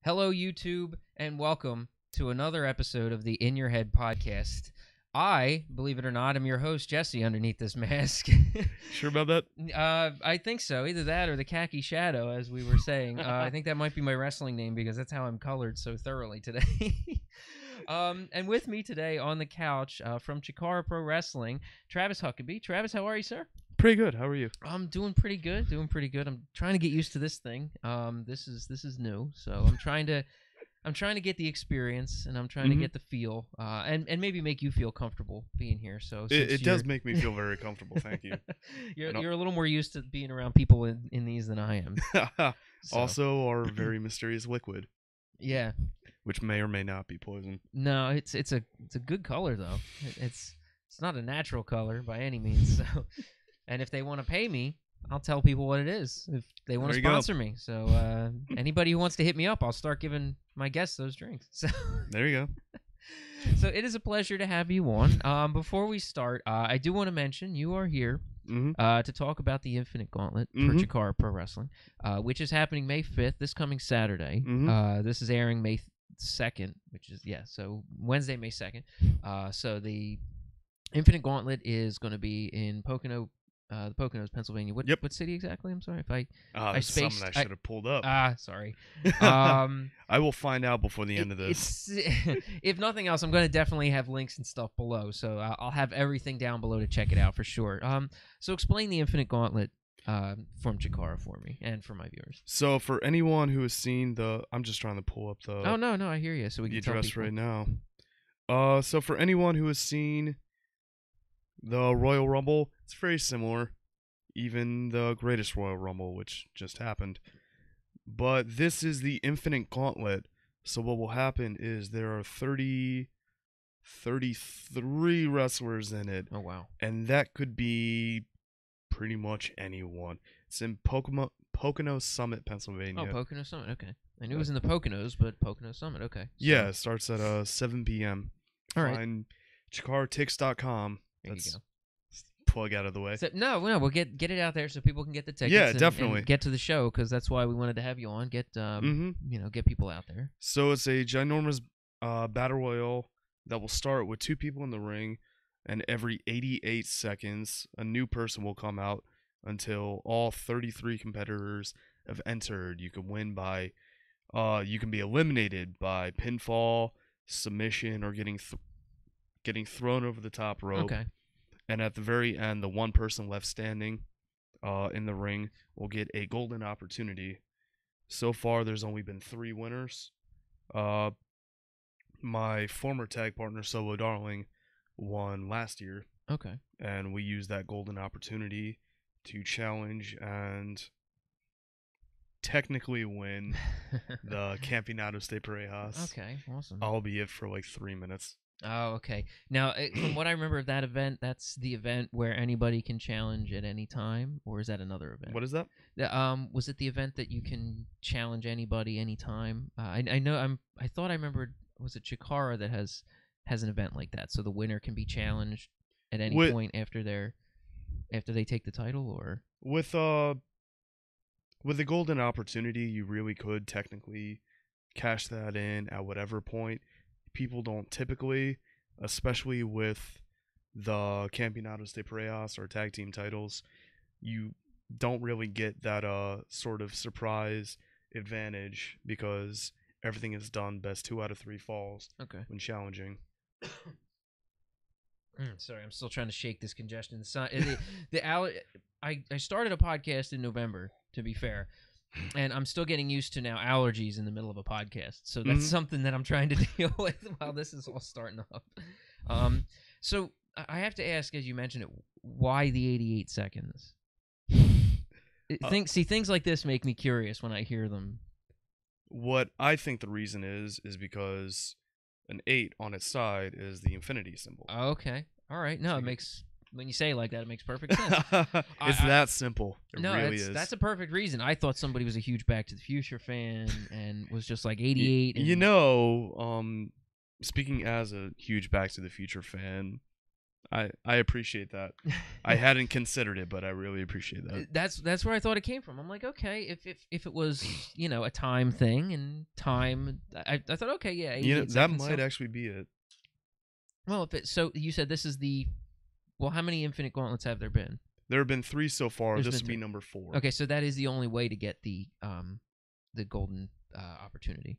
Hello, YouTube, and welcome to another episode of the In Your Head podcast. I, believe it or not, am your host, Jesse, underneath this mask. Sure about that? I think so. Either that or the Khaki Shadow, as we were saying. I think that might be my wrestling name because that's how I'm colored so thoroughly today. And with me today on the couch from Chikara Pro Wrestling, Travis Huckabee. Travis, how are you, sir? Pretty good. How are you? I'm doing pretty good. I'm trying to get used to this thing. This is new, so I'm trying to get the experience, and I'm trying to get the feel, and maybe make you feel comfortable being here. So it does make me feel very comfortable. Thank you. You're a little more used to being around people in these than I am. So. Also, our very mysterious liquid. Yeah. Which may or may not be poison. No, it's a good color though. It's not a natural color by any means. So. And if they want to pay me, I'll tell people what it is if they want to sponsor me. So anybody who wants to hit me up, I'll start giving my guests those drinks. So there you go. So it is a pleasure to have you on. Before we start, I do want to mention you are here to talk about the Infinite Gauntlet for Chikara Pro Wrestling, which is happening May 5th, this coming Saturday. This is airing May 2nd, which is, so Wednesday, May 2nd. So the Infinite Gauntlet is going to be in Pocono, the Poconos, Pennsylvania. What city exactly? I'm sorry if I spaced. Something I should have pulled up. Sorry. I will find out before the end of this. If nothing else, I'm going to definitely have links and stuff below, so I'll have everything down below to check it out for sure. So explain the Infinite Gauntlet from Chikara for me and for my viewers. So for anyone who has seen I'm just trying to pull up the. Oh no, I hear you. So we can tell address people right now. So for anyone who has seen the Royal Rumble, it's very similar. Even the greatest Royal Rumble, which just happened. But this is the Infinite Gauntlet. So what will happen is there are 33 wrestlers in it. Oh, wow. And that could be pretty much anyone. It's in Pocono Summit, Pennsylvania. Oh, Pocono Summit, okay. I knew it was in the Poconos, but Pocono Summit, okay. So. Yeah, it starts at 7 p.m. All right. Find ChikaraTix.com. There you go. Plug out of the way. So, no, we'll get it out there so people can get the tickets. Yeah, definitely. And get to the show because that's why we wanted to have you on. Get get people out there. So it's a ginormous battle royal that will start with 2 people in the ring, and every 88 seconds a new person will come out until all 33 competitors have entered. You can win by, you can be eliminated by pinfall, submission, or getting thrown over the top rope. Okay. And at the very end, the one person left standing in the ring will get a golden opportunity. So far, there's only been 3 winners. My former tag partner, Solo Darling, won last year. Okay. And we used that golden opportunity to challenge and technically win the Campeonato de Parejas. Okay, awesome. Albeit for like 3 minutes. Oh, okay. Now, from what I remember of that event, that's the event where anybody can challenge at any time, or is that another event? What is that? Was it the event that you can challenge anybody anytime? I know. I thought I remembered. Was it Chikara that has an event like that, so the winner can be challenged at any point after they take the title, or with the golden opportunity, you really could technically cash that in at whatever point. People don't typically, especially with the Campeonatos de Parejas or tag team titles, you don't really get that sort of surprise advantage because everything is done best 2 out of 3 falls when challenging. Sorry, I'm still trying to shake this congestion. I started a podcast in November, to be fair. And I'm still getting used to now allergies in the middle of a podcast. So that's something that I'm trying to deal with while this is all starting up. So I have to ask, as you mentioned it, why the 88 seconds? Things like this make me curious when I hear them. What I think the reason is because an 8 on its side is the infinity symbol. Okay. All right. No, it makes... When you say it like that, it makes perfect sense. It's that simple. It really is. That's a perfect reason. I thought somebody was a huge Back to the Future fan and was just like 88. Speaking as a huge Back to the Future fan, I appreciate that. I hadn't considered it, but I really appreciate that. That's where I thought it came from. I'm like, okay, if it was a time thing and time, I thought okay, yeah, 88 That seconds might actually be it. Well, so you said this is how many Infinite Gauntlets have there been? There have been 3 so far. There's This been would be 3. number 4. Okay, so that is the only way to get the golden opportunity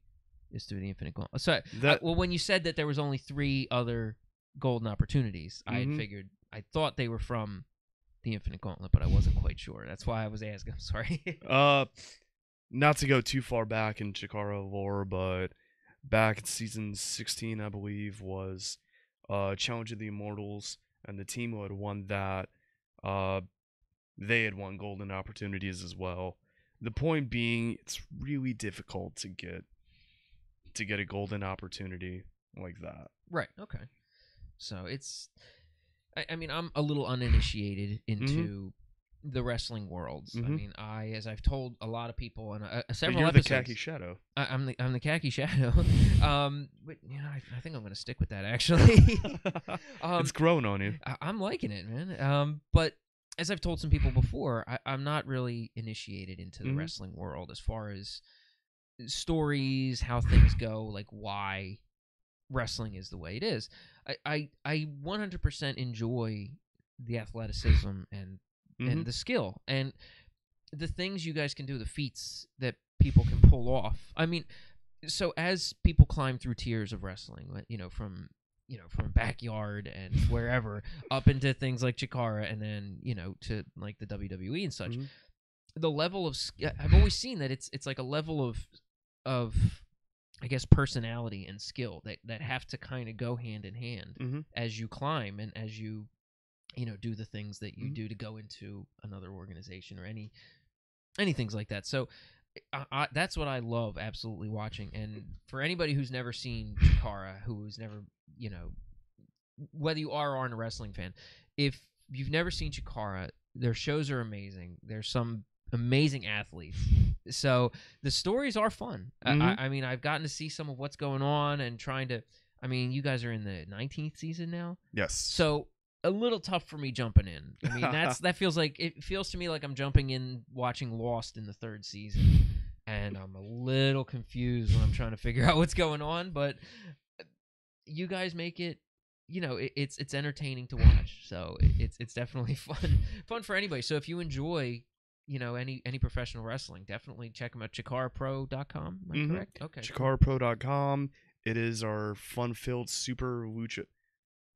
is through the Infinite Gauntlet. So when you said that there was only 3 other golden opportunities, I had figured, I thought they were from the Infinite Gauntlet, but I wasn't quite sure. That's why I was asking. I'm sorry. Not to go too far back in Chikara lore, but back in season 16, I believe, was Challenge of the Immortals, and the team who had won that, they had won golden opportunities as well. The point being, it's really difficult to get a golden opportunity like that. Right. Okay. So it's, I mean, I'm a little uninitiated into the wrestling worlds. I mean, as I've told a lot of people on several episodes. You're the Khaki Shadow. I'm the Khaki Shadow. But I think I'm going to stick with that actually. It's grown on you. I'm liking it, man. But as I've told some people before, I'm not really initiated into the wrestling world as far as stories, how things go, like why wrestling is the way it is. I 100% enjoy the athleticism and the skill and the things you guys can do, the feats that people can pull off. I mean, so as people climb through tiers of wrestling, from backyard and wherever up into things like Chikara and then to like the WWE and such, the level of I've always seen that it's like a level of I guess personality and skill that have to kind of go hand in hand as you climb and as you do the things that you do to go into another organization or any things like that. So that's what I love absolutely watching. And for anybody who's never seen Chikara, who's never, whether you are or aren't a wrestling fan, if you've never seen Chikara, their shows are amazing. There's some amazing athletes. So the stories are fun. I mean, I've gotten to see some of what's going on and trying to, I mean, you guys are in the 19th season now. Yes. So a little tough for me jumping in. I mean, it feels to me like I'm jumping in watching Lost in the 3rd season, and I'm a little confused when I'm trying to figure out what's going on. But you guys make it, it's entertaining to watch. So it's definitely fun for anybody. So if you enjoy, any professional wrestling, definitely check them out. ChikaraPro.com. Am I correct? Okay. ChikaraPro.com. It is our fun-filled super lucha.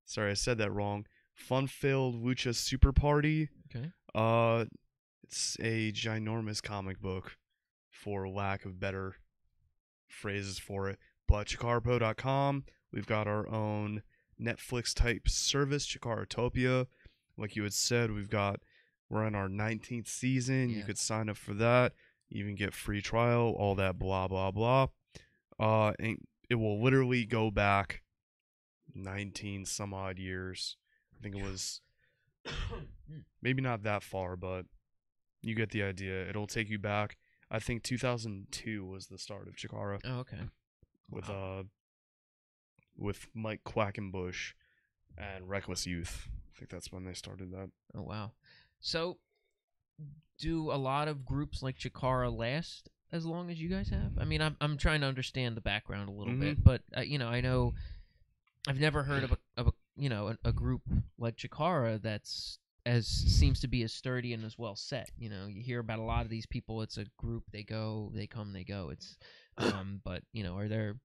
Sorry, I said that wrong. Fun-filled lucha super party. Okay. It's a ginormous comic book, for lack of better phrases for it. But ChikaraPro.com, we've got our own Netflix-type service, Chikaratopia. Like you had said, we're in our 19th season. Yeah. You could sign up for that. You even get free trial, all that blah, blah, blah. And it will literally go back 19 some odd years. I think it was maybe not that far, but you get the idea. It'll take you back. I think 2002 was the start of Chikara. Oh, okay. With Mike Quackenbush and Reckless Youth. I think that's when they started that. Oh, wow. So, do a lot of groups like Chikara last as long as you guys have? I mean, I'm trying to understand the background a little bit, but I know I've never heard of a group like Chikara that's seems to be as sturdy and as well set. You hear about a lot of these people. It's a group. They go, they come, they go. It's but are there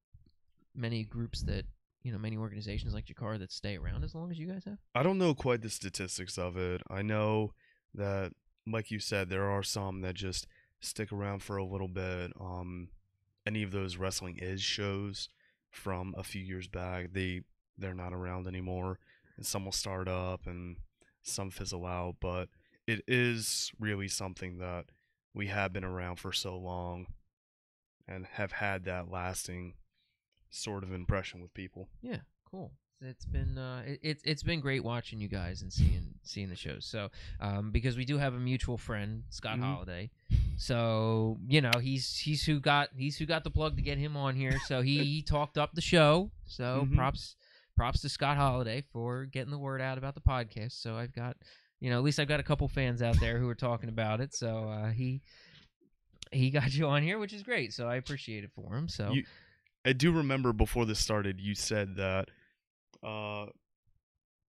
many groups that many organizations like Chikara that stay around as long as you guys have? I don't know quite the statistics of it. I know that, like you said, there are some that just stick around for a little bit. Any of those Wrestling Is shows from a few years back, they're not around anymore, and some will start up and some fizzle out. But it is really something that we have been around for so long and have had that lasting sort of impression with people. Yeah, cool. It's been it's been great watching you guys and seeing the shows. So because we do have a mutual friend, Scott Holiday. So he's who got the plug to get him on here. So he talked up the show. So props props to Scott Holiday for getting the word out about the podcast. So I've got, at least I've got a couple fans out there who are talking about it. So he got you on here, which is great. So I appreciate it for him. So I do remember before this started, you said that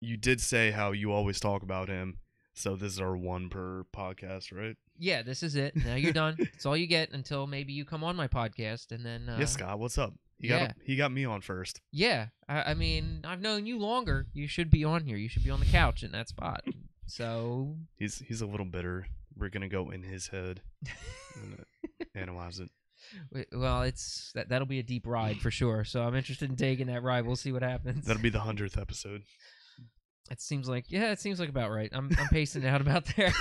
you did say how you always talk about him. So this is our one per podcast, right? Yeah, this is it. Now you're done. It's all you get until maybe you come on my podcast, and then. Yes, Scott. What's up? He got me on first. Yeah, I mean, I've known you longer. You should be on here. You should be on the couch in that spot. So he's a little bitter. We're gonna go in his head and analyze it. Well, that'll be a deep ride for sure. So I'm interested in taking that ride. We'll see what happens. That'll be the 100th episode. It seems like about right. I'm pacing out about there.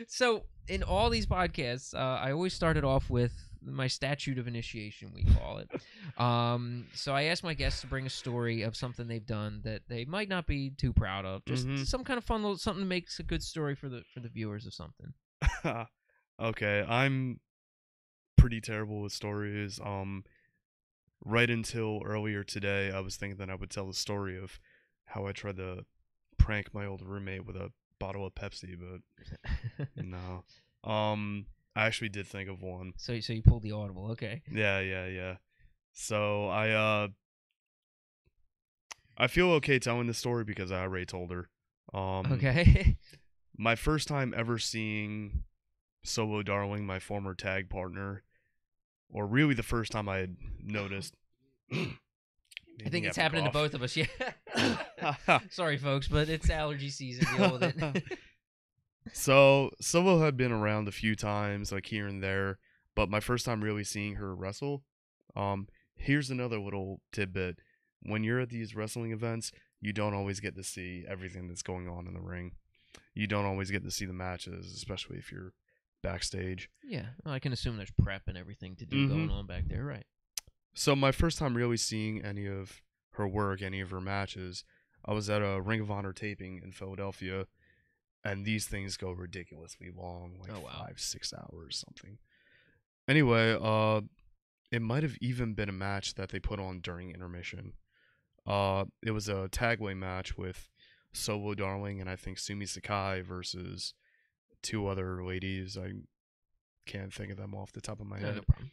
So in all these podcasts, I always started off with my statute of initiation, we call it. So I asked my guests to bring a story of something they've done that they might not be too proud of. Just some kind of fun little something that makes a good story for the viewers of something. Okay, I'm pretty terrible with stories. Right until earlier today, I was thinking that I would tell the story of how I tried to prank my old roommate with a bottle of Pepsi, but no. I actually did think of one. So you pulled the audible, okay? Yeah. So I feel okay telling the story because I already told her. Okay. My first time ever seeing Solo Darling, my former tag partner, or really the first time I had noticed. I think it's happening to both of us. Yeah. Sorry, folks, but it's allergy season. Deal with it. So Solo had been around a few times, like here and there, but my first time really seeing her wrestle. Here's another little tidbit: when you're at these wrestling events, you don't always get to see everything that's going on in the ring. You don't always get to see the matches, especially if you're backstage. Yeah, well, I can assume there's prep and everything to do going on back there, right? So my first time really seeing any of her work, any of her matches, I was at a Ring of Honor taping in Philadelphia, and these things go ridiculously long, like 5-6 hours something. Anyway, it might have even been a match that they put on during intermission. It was a tagway match with Solo Darling and I think Sumi Sakai versus two other ladies. I can't think of them off the top of my head. No problem.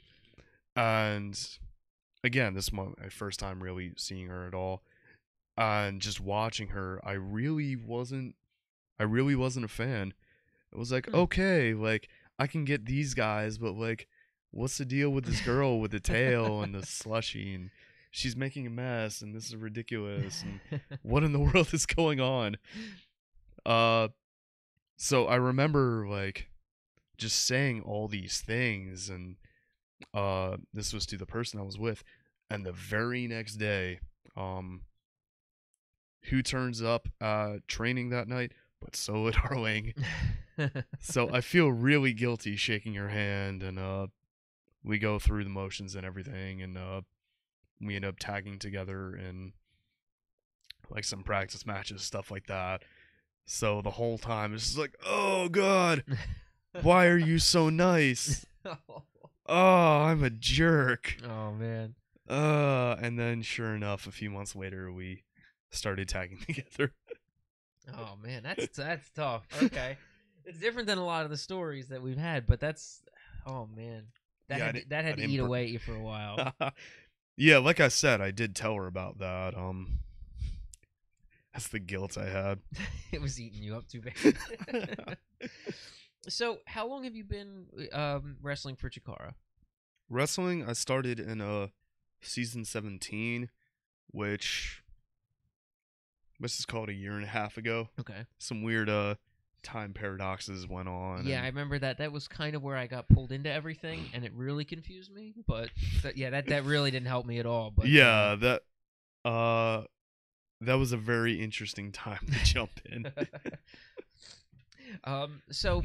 And again, this is my first time really seeing her at all. And just watching her, I really wasn't a fan. It was like, okay, like I can get these guys, but like what's the deal with this girl with the tail and the slushy, and she's making a mess, and this is ridiculous, and what in the world is going on? So I remember like just saying all these things, and this was to the person I was with, and the very next day, who turns up training that night but Solo Darling. So I feel really guilty shaking her hand, and we go through the motions and everything, and we end up tagging together in like some practice matches, stuff like that. So the whole time it's just like, oh god, why are you so nice? Oh, I'm a jerk. Oh man. And then sure enough, a few months later we started tagging together. Oh man, that's tough. Okay. It's different than a lot of the stories that we've had, but that's, oh man, that had to eat away at you for a while. Yeah, like I said, I did tell her about that. That's the guilt I had. It was eating you up too bad. So, how long have you been wrestling for Chikara? Wrestling, I started in season 17, which let's just call it a year and a half ago. Okay. Some weird time paradoxes went on. Yeah, I remember that. That was kind of where I got pulled into everything, and it really confused me. But that really didn't help me at all. But yeah, that was a very interesting time to jump in. So,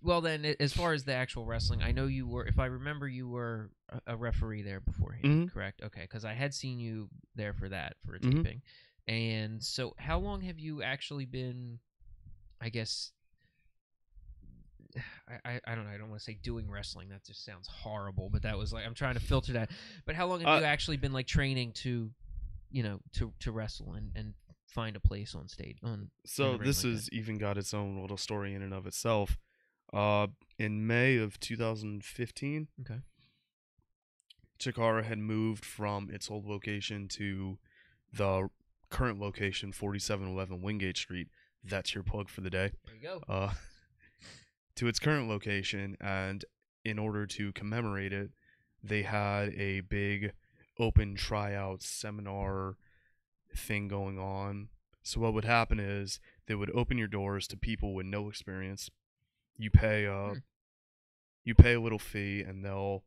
well then, as far as the actual wrestling, I know you were, if I remember, you were a referee there beforehand, correct? Okay, because I had seen you there for a taping. And so, how long have you actually been, I guess, I don't know, I don't want to say doing wrestling, that just sounds horrible, but that was like, I'm trying to filter that. But how long have you actually been like training to to wrestle and find a place on stage So this has even got its own little story in and of itself. In May of 2015, okay, Chikara had moved from its old location to the current location, 4711 Wingate Street. That's your plug for the day. There you go. To its current location, and in order to commemorate it, they had a big open tryout seminar thing going on. So what would happen is they would open your doors to people with no experience. You pay a little fee, and they'll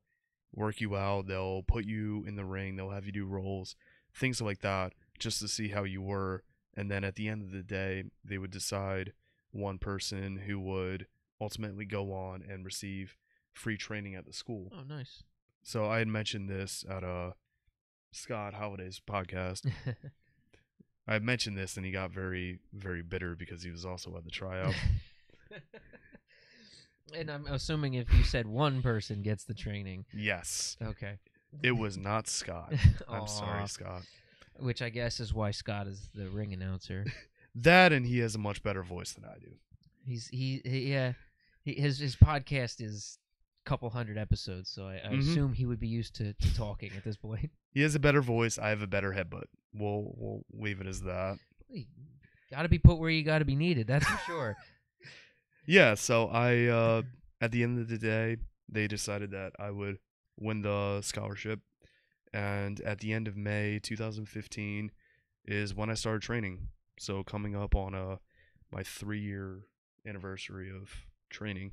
work you out. They'll put you in the ring. They'll have you do rolls, things like that, just to see how you were. And then at the end of the day, they would decide one person who would ultimately go on and receive free training at the school. Oh, nice. So I had mentioned this at Scott Holliday's podcast. I had mentioned this, and he got very, very bitter because he was also at the tryout. And I'm assuming if you said one person gets the training. Yes. Okay. It was not Scott. I'm sorry, Scott. Which I guess is why Scott is the ring announcer. That, and he has a much better voice than I do. His podcast is a couple hundred episodes, so I assume he would be used to talking at this point. He has a better voice. I have a better headbutt. We'll leave it as that. You gotta be put where you gotta be needed. That's for sure. Yeah. So I, at the end of the day, they decided that I would win the scholarship, and at the end of May 2015 is when I started training. So coming up on my 3-year anniversary of training.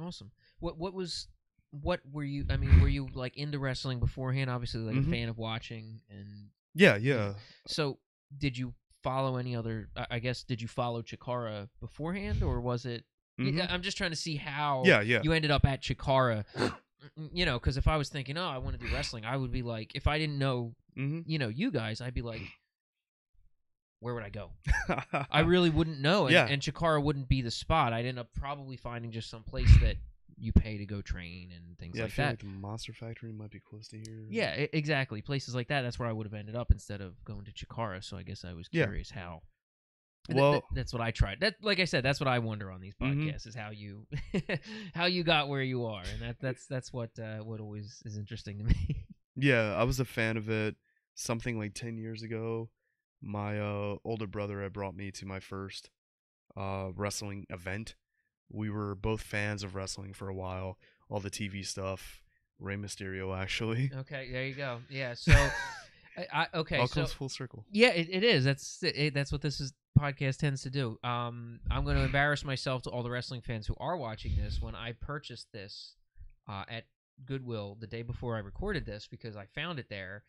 Awesome. What were you? I mean, were you like into wrestling beforehand? Obviously, like a fan of watching and. Yeah. So, did you follow any other? I guess did you follow Chikara beforehand, or was it? I'm just trying to see how. You ended up at Chikara. Because if I was thinking, I want to do wrestling, I would be like, if I didn't know, you guys, I'd be like, where would I go? I really wouldn't know, and Chikara wouldn't be the spot. I'd end up probably finding just some place that you pay to go train and things like I feel that. Like the Monster Factory might be close to here. Yeah, exactly. Places like that. That's where I would have ended up instead of going to Chikara. So I guess I was curious how. Well, that's what I tried. That, like I said, that's what I wonder on these podcasts is how you how you got where you are, and that's what always is interesting to me. Yeah, I was a fan of it. Something like 10 years ago, my older brother had brought me to my first wrestling event. We were both fans of wrestling for a while, all the TV stuff, Rey Mysterio, actually. Okay, there you go. Yeah, so okay, all comes full circle. Yeah, it is. That's what this podcast tends to do. I'm going to embarrass myself to all the wrestling fans who are watching this. When I purchased this at Goodwill the day before I recorded this, because I found it there.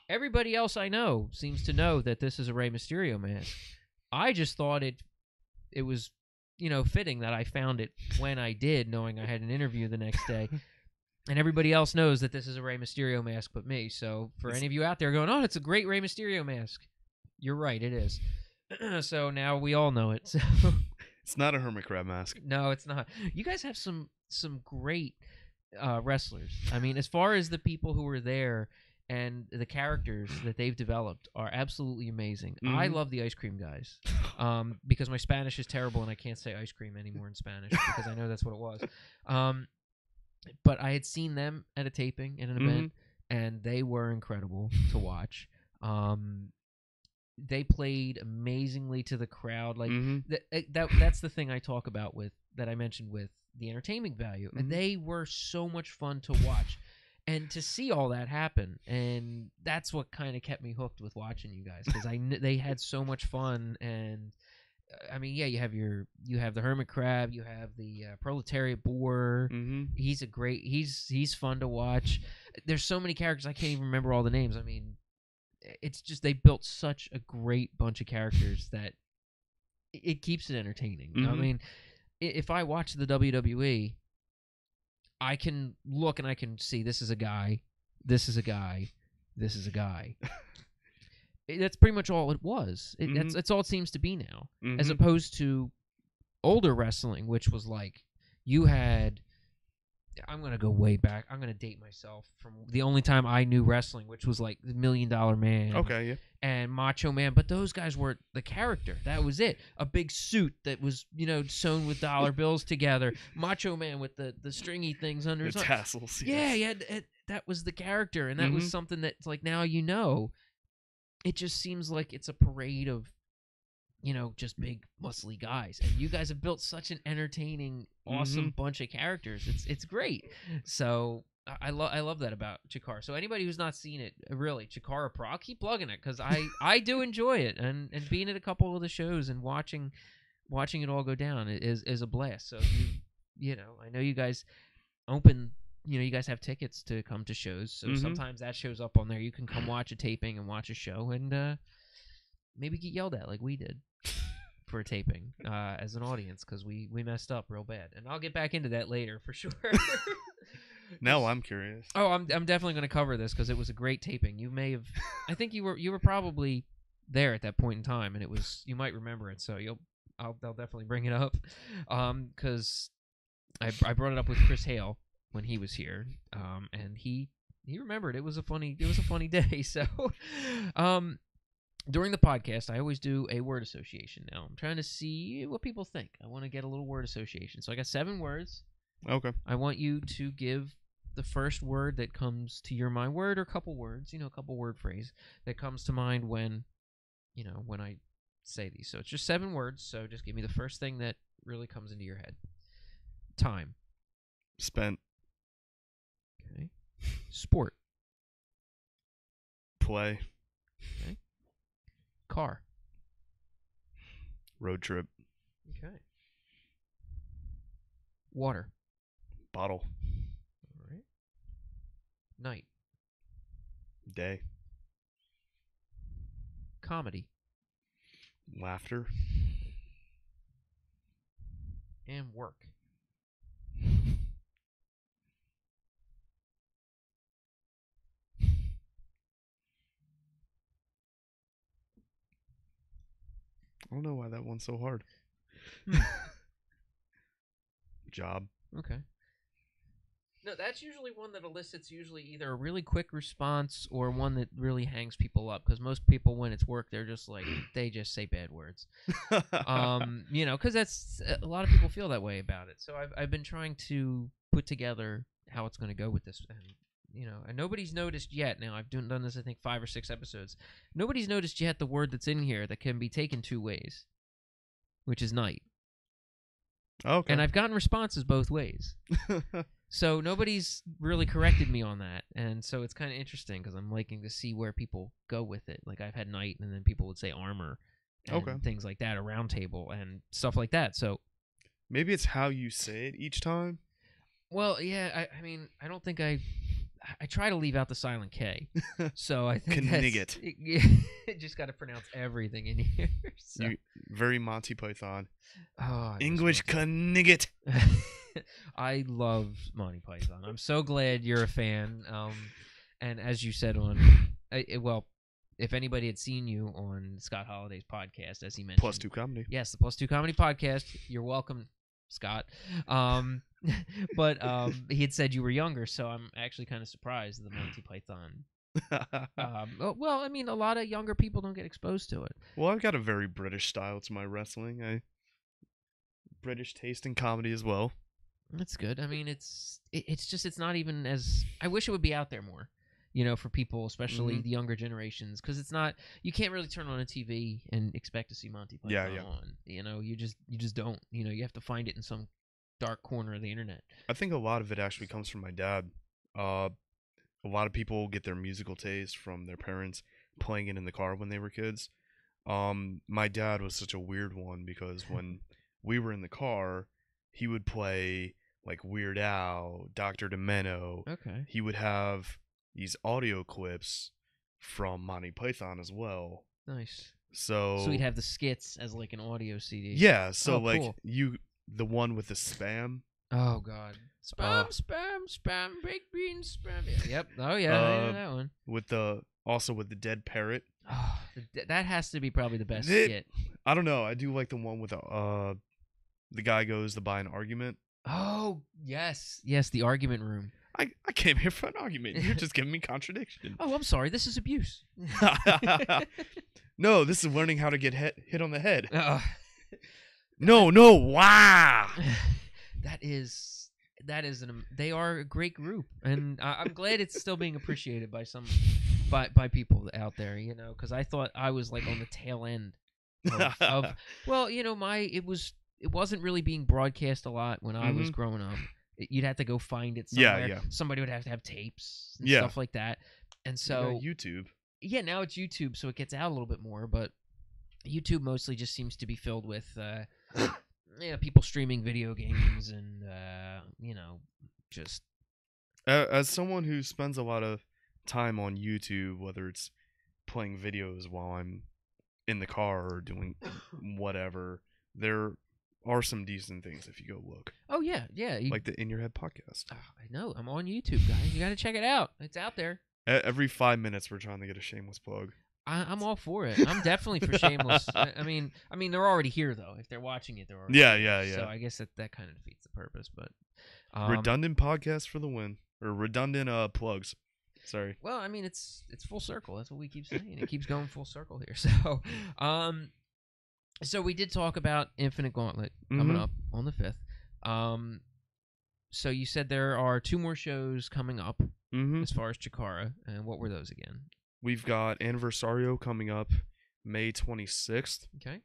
Everybody else I know seems to know that this is a Rey Mysterio mask. I just thought it was, fitting that I found it when I did, knowing I had an interview the next day. And everybody else knows that this is a Rey Mysterio mask but me. So for any of you out there going, it's a great Rey Mysterio mask. You're right, it is. So now we all know it. So it's not a hermit crab mask. No, it's not. You guys have some great wrestlers. I mean, as far as the people who were there and the characters that they've developed are absolutely amazing. I love the ice cream guys because my Spanish is terrible and I can't say ice cream anymore in Spanish because I know that's what it was. But I had seen them at a taping at an event, and they were incredible to watch. They played amazingly to the crowd. Like that's the thing I talk about that I mentioned with the entertainment value, and they were so much fun to watch. And to see all that happen, and that's what kind of kept me hooked with watching you guys, because they had so much fun. And I mean, yeah, you have the hermit crab, you have the proletariat boar. He's he's fun to watch. There's so many characters I can't even remember all the names. I mean, it's just they built such a great bunch of characters that it keeps it entertaining. I mean, if I watch the WWE, I can look and I can see this is a guy, this is a guy, this is a guy. That's pretty much all it was. That's all it seems to be now, as opposed to older wrestling, which was like you had I'm gonna go way back. I'm gonna date myself from the only time I knew wrestling, which was like the $1 Million Man. Okay, yeah. And Macho Man, but those guys were the character. That was it. A big suit that was, sewn with dollar bills together. Macho Man with the stringy things under his arm. Tassels. Yeah, yes. yeah. That was the character, and that was something that's like now it just seems like it's a parade of, just big muscly guys. And you guys have built such an entertaining, awesome bunch of characters. It's great. So I love that about Chikara. So anybody who's not seen it, really, Chikara Pro, I'll keep plugging it because I do enjoy it, and being at a couple of the shows and watching it all go down is a blast. So I know you guys open. You guys have tickets to come to shows, so sometimes that shows up on there. You can come watch a taping and watch a show, and maybe get yelled at like we did for a taping as an audience because we messed up real bad. And I'll get back into that later for sure. Now I'm curious. Oh, I'm definitely going to cover this because it was a great taping. You may have, I think you were probably there at that point in time, and you might remember it. So I'll definitely bring it up because I brought it up with Chris Hale when he was here, and he remembered. It was a funny day. So during the podcast, I always do a word association. Now I'm trying to see what people think. I want to get a little word association. So I got 7 words. Okay. I want you to give the first word that comes to your mind, word or couple words, a couple word phrase that comes to mind when I say these. So it's just 7 words. So just give me the first thing that really comes into your head. Time. Spent. Okay. Sport. Play. Okay. Car. Road trip. Okay. Water. Bottle. All right. Night. Day. Comedy. Laughter. And work. I don't know why that one's so hard. Job. Okay. No, that's usually one that elicits either a really quick response or one that really hangs people up. Because most people, when it's work, they're just like, they just say bad words. Because that's a lot of people feel that way about it. So I've been trying to put together how it's going to go with this. And nobody's noticed yet. Now, I've done this, I think, 5 or 6 episodes. Nobody's noticed yet the word that's in here that can be taken 2 ways, which is night. Okay. And I've gotten responses both ways. So nobody's really corrected me on that. And so it's kind of interesting because I'm liking to see where people go with it. Like I've had night and then people would say armor and things like that, a round table and stuff like that. So maybe it's how you say it each time. Well, yeah, I mean, I don't think I try to leave out the silent K. So I think Knigget. Just got to pronounce everything in here. So. Very Monty Python. Oh, English knigget. I love Monty Python. I'm so glad you're a fan. And as you said if anybody had seen you on Scott Holliday's podcast, as he mentioned, Plus 2 Comedy. Yes, the Plus 2 Comedy podcast. You're welcome, Scott. But he had said you were younger, so I'm actually kind of surprised the Monty Python. Well, I mean, a lot of younger people don't get exposed to it. Well, I've got a very British style to my wrestling. British taste in comedy as well. That's good. I mean, it's not even as. I wish it would be out there more, for people, especially the younger generations, because it's not. You can't really turn on a TV and expect to see Monty Python on. You just don't. You have to find it in some dark corner of the internet. I think a lot of it actually comes from my dad. A lot of people get their musical taste from their parents playing it in the car when they were kids. My dad was such a weird one because when we were in the car, he would play like Weird Al, Dr. Demento. Okay. He would have these audio clips from Monty Python as well. Nice. So he'd have the skits as like an audio CD. Yeah, so cool. The one with the spam. Oh God. Spam, baked beans, spam. Yep. Oh yeah, I know that one. With the dead parrot. Oh, that has to be probably the best skit. I don't know. I do like the one with the guy goes to buy an argument. Oh, yes. Yes, the argument room. I came here for an argument. You're just giving me contradiction. Oh, I'm sorry. This is abuse. No, this is learning how to get hit on the head. No, wow. They are a great group, and I'm glad it's still being appreciated by people out there, because I thought I was like on the tail end of well, it wasn't really being broadcast a lot when I was growing up. You'd have to go find it somewhere. Yeah. Somebody would have to have tapes and Yeah. stuff like that. And so YouTube. Yeah, now it's YouTube, so it gets out a little bit more, but YouTube mostly just seems to be filled with people streaming video games and just As someone who spends a lot of time on YouTube, whether it's playing videos while I'm in the car or doing whatever, there are some decent things if you go look. Oh yeah. Like the In Your Head podcast. Oh, I know. I'm on YouTube, guys. You got to check it out. It's out there. Every 5 minutes, we're trying to get a shameless plug. I'm all for it. I'm definitely for shameless. I mean, they're already here though. If they're watching it, they're already Yeah. So I guess that kind of defeats the purpose. But redundant podcast for the win, or redundant plugs. Sorry. Well, it's full circle. That's what we keep saying. It keeps going full circle here. So we did talk about Infinite Gauntlet coming up on the 5th. So you said there are 2 more shows coming up as far as Chikara, and what were those again? We've got Anniversario coming up May 26th. Okay.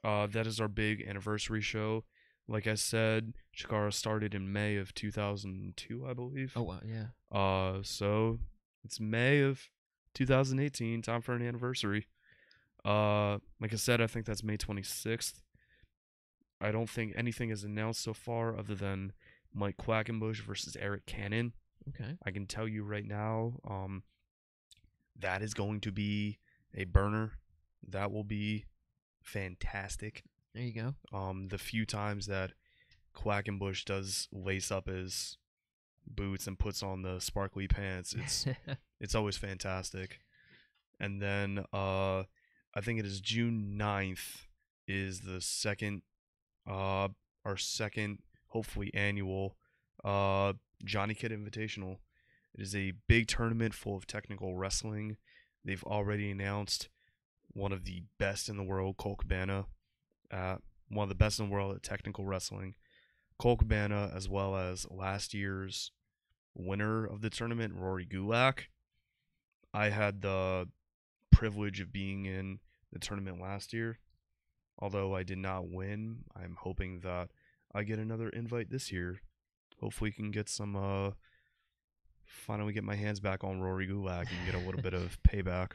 That is our big anniversary show. Like I said, Chikara started in May of 2002, I believe. Oh, wow, yeah. So it's May of 2018, time for an anniversary. Like I said, I think that's May 26th. I don't think anything is announced so far other than Mike Quackenbush versus Eric Cannon. Okay. I can tell you right now, that is going to be a burner. That will be fantastic. There you go. The few times that Quackenbush does lace up his boots and puts on the sparkly pants, it's always fantastic. And then I think it is June 9th is the our second, hopefully annual, Johnny Kidd Invitational. It is a big tournament full of technical wrestling. They've already announced one of the best in the world, Colt Cabana, one of the best in the world at technical wrestling. Colt Cabana, as well as last year's winner of the tournament, Rory Gulak. I had the privilege of being in the tournament last year. Although I did not win, I'm hoping that I get another invite this year. Hopefully we can get some, finally get my hands back on Rory Gulak and get a little bit of payback.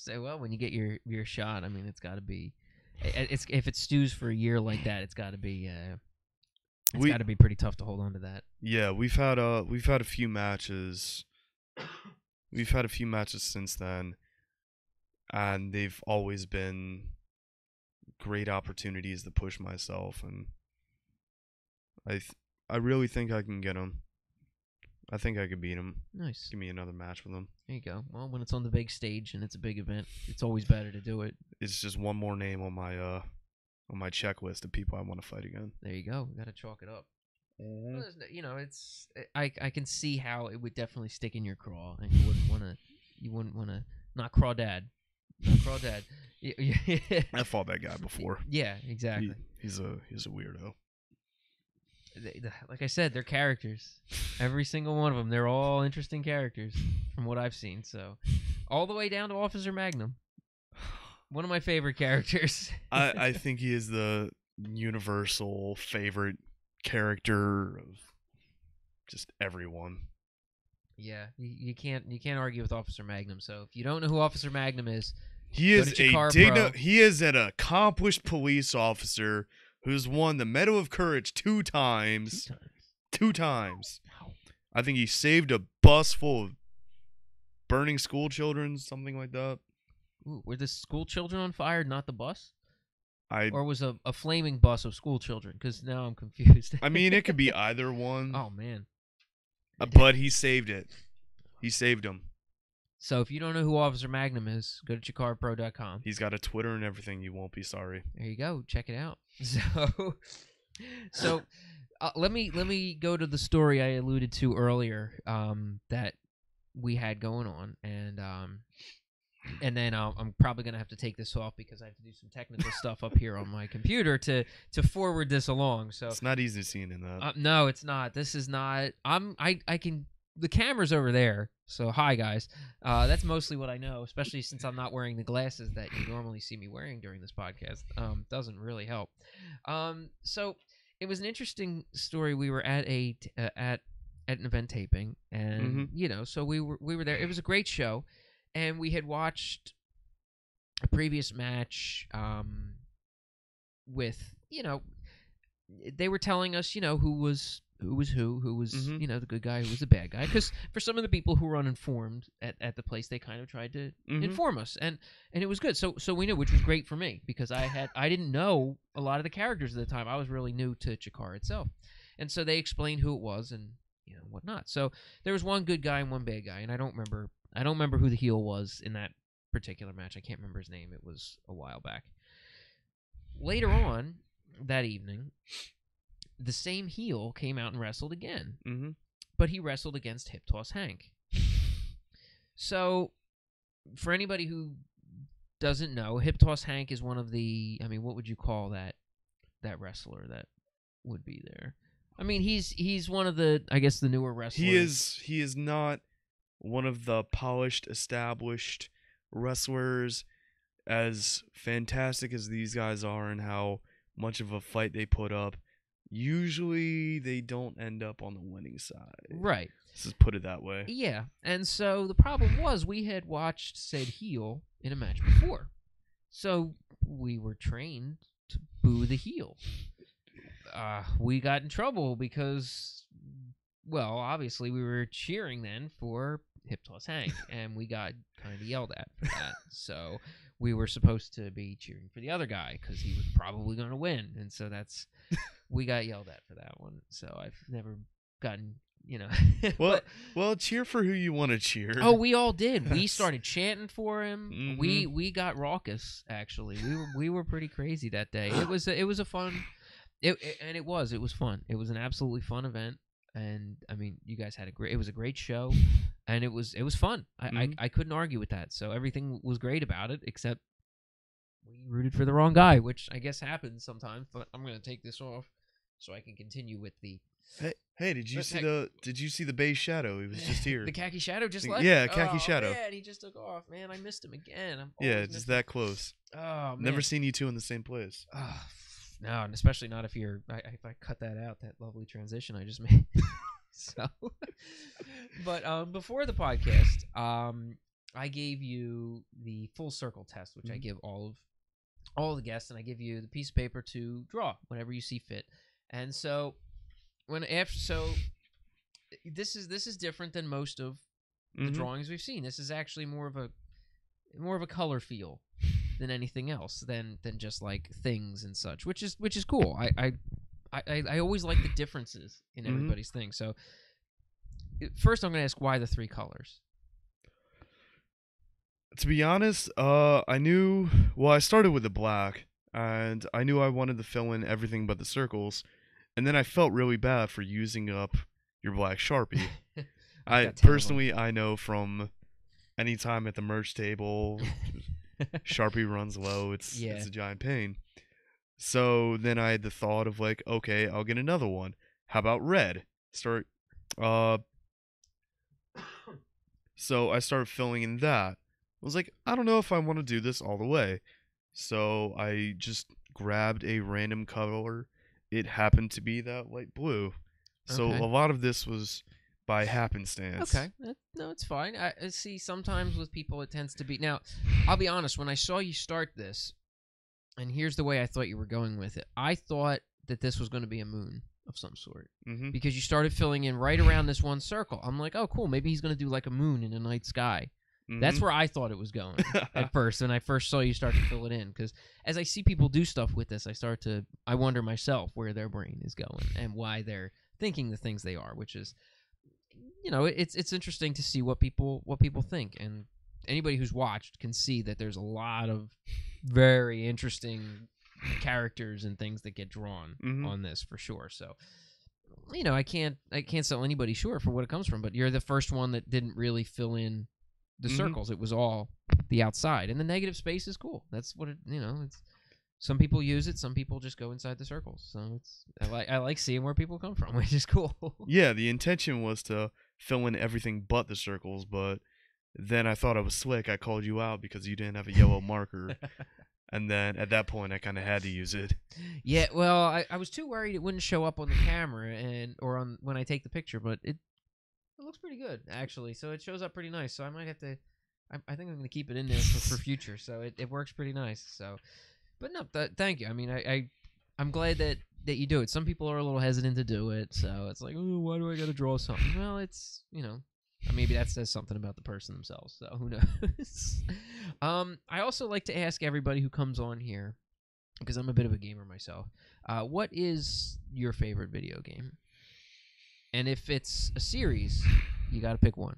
Well, when you get your shot, it's got to be, if it stews for a year like that, it's got to be, got to be pretty tough to hold on to that. Yeah, we've had a few matches. We've had a few matches since then, and they've always been great opportunities to push myself, and I really think I can get him. I think I could beat him. Nice. Give me another match with him. There you go. Well, when it's on the big stage and it's a big event, it's always better to do it. It's just one more name on my checklist of people I want to fight again. There you go. We got to chalk it up. Well, I can see how it would definitely stick in your craw, and you wouldn't want to not crawdad. Not crawdad. I fought that guy before. Yeah, exactly. He's a weirdo. Like I said, they're characters. Every single one of them. They're all interesting characters from what I've seen. So, all the way down to Officer Magnum. One of my favorite characters. I think he is the universal favorite character of just everyone. Yeah, you can't argue with Officer Magnum. So if you don't know who Officer Magnum is, he is an accomplished police officer who's won the Medal of Courage 2 times. 2 times. Wow. I think he saved a bus full of burning school children, something like that. Ooh, were the school children on fire, not the bus? Or was a flaming bus of school children? Because now I'm confused. I mean, it could be either one. Oh, man. But he saved it. He saved them. So if you don't know who Officer Magnum is, go to ChikaraPro.com. He's got a Twitter and everything. You won't be sorry. There you go. Check it out. So let me go to the story I alluded to earlier that we had going on, and then I'm probably gonna have to take this off because I have to do some technical stuff up here on my computer to forward this along. So it's not easy seeing in that. No, it's not. This is not. I can. The camera's over there. So hi guys. That's mostly what I know, especially since I'm not wearing the glasses that you normally see me wearing during this podcast. Doesn't really help. So it was an interesting story. We were at at an event taping, and so we were there. It was a great show, and we had watched a previous match with they were telling us who was who was the good guy, who was the bad guy, because for some of the people who were uninformed at the place, they kind of tried to inform us, and it was good. So we knew, which was great for me, because I didn't know a lot of the characters at the time. I was really new to Chikara itself, and so they explained who it was and whatnot. So there was one good guy and one bad guy, and I don't remember who the heel was in that particular match. I can't remember his name. It was a while back. Later on that evening, the same heel came out and wrestled again, but he wrestled against Hip Toss Hank. So, for anybody who doesn't know, Hip Toss Hank is one of the, what would you call that wrestler that would be there? He's one of the, I guess, the newer wrestlers. He is not one of the polished, established wrestlers, as fantastic as these guys are and how much of a fight they put up. Usually they don't end up on the winning side. Right. Let's just put it that way. Yeah. And so the problem was, we had watched said heel in a match before. So we were trained to boo the heel. We got in trouble because, well, obviously we were cheering then for Hip Toss Hank, and we got kind of yelled at for that. So we were supposed to be cheering for the other guy because he was probably going to win. And so we got yelled at for that one. So I've never gotten, Well, cheer for who you want to cheer. Oh, we all did. We started chanting for him. We got raucous, actually. We were pretty crazy that day. It was a fun, it was fun. It was an absolutely fun event. And you guys had it was a great show, and it was fun. I couldn't argue with that. So everything was great about it, except we rooted for the wrong guy, which I guess happens sometimes. But I'm gonna take this off so I can continue with the. Hey, did you see the base shadow? He was just here. The khaki shadow just left. Yeah, khaki shadow. Man, he just took off. Man, I missed him again. Just that close. Oh man. Never seen you two in the same place. No, and especially not if I cut that out, that lovely transition I just made. So, but before the podcast, I gave you the full circle test, which I give all the guests, and I give you the piece of paper to draw whenever you see fit. And so, this is different than most of the drawings we've seen. This is actually more of a color feel than anything else, than just like things and such, which is cool. I always like the differences in everybody's thing. So first, I'm going to ask, why the three colors? To be honest, I started with the black, and I knew I wanted to fill in everything but the circles, and then I felt really bad for using up your black Sharpie. I know from any time at the merch table, Sharpie runs low. It's a giant pain. So then I had the thought of like, okay, I'll get another one. How about red? So I started filling in that. I was like, I don't know if I want to do this all the way. So I just grabbed a random color. It happened to be that light blue. So a lot of this was by happenstance. Okay. No, it's fine. I see, sometimes with people it tends to be... Now, I'll be honest, when I saw you start this, and here's the way I thought you were going with it. I thought that this was going to be a moon of some sort. Because you started filling in right around this one circle. I'm like, oh, cool, maybe he's going to do like a moon in the night sky. That's where I thought it was going at first, when I first saw you start to fill it in. Because as I see people do stuff with this, I wonder myself where their brain is going and why they're thinking the things they are, which is... it's interesting to see what people think, and anybody who's watched can see that there's a lot of very interesting characters and things that get drawn on this, for sure. So I can't sell anybody short for what it comes from, but you're the first one that didn't really fill in the circles. It was all the outside, and the negative space is cool. That's what it. It's some people use it, some people just go inside the circles. So I like seeing where people come from, which is cool. Yeah, the intention was to fill in everything but the circles, but then I thought I was slick. I called you out because you didn't have a yellow marker. And then at that point, I kind of had to use it. Yeah, well, I was too worried it wouldn't show up on the camera or on when I take the picture, but it looks pretty good actually. So it shows up pretty nice. So I might have to. I think I'm going to keep it in there for future. So it works pretty nice. So, but no, thank you. I mean, I'm glad that you do it. Some people are a little hesitant to do it, so it's like, oh, why do I got to draw something? Well, it's maybe that says something about the person themselves, so who knows. I also like to ask everybody who comes on here, because I'm a bit of a gamer myself, what is your favorite video game? And if it's a series, you got to pick one.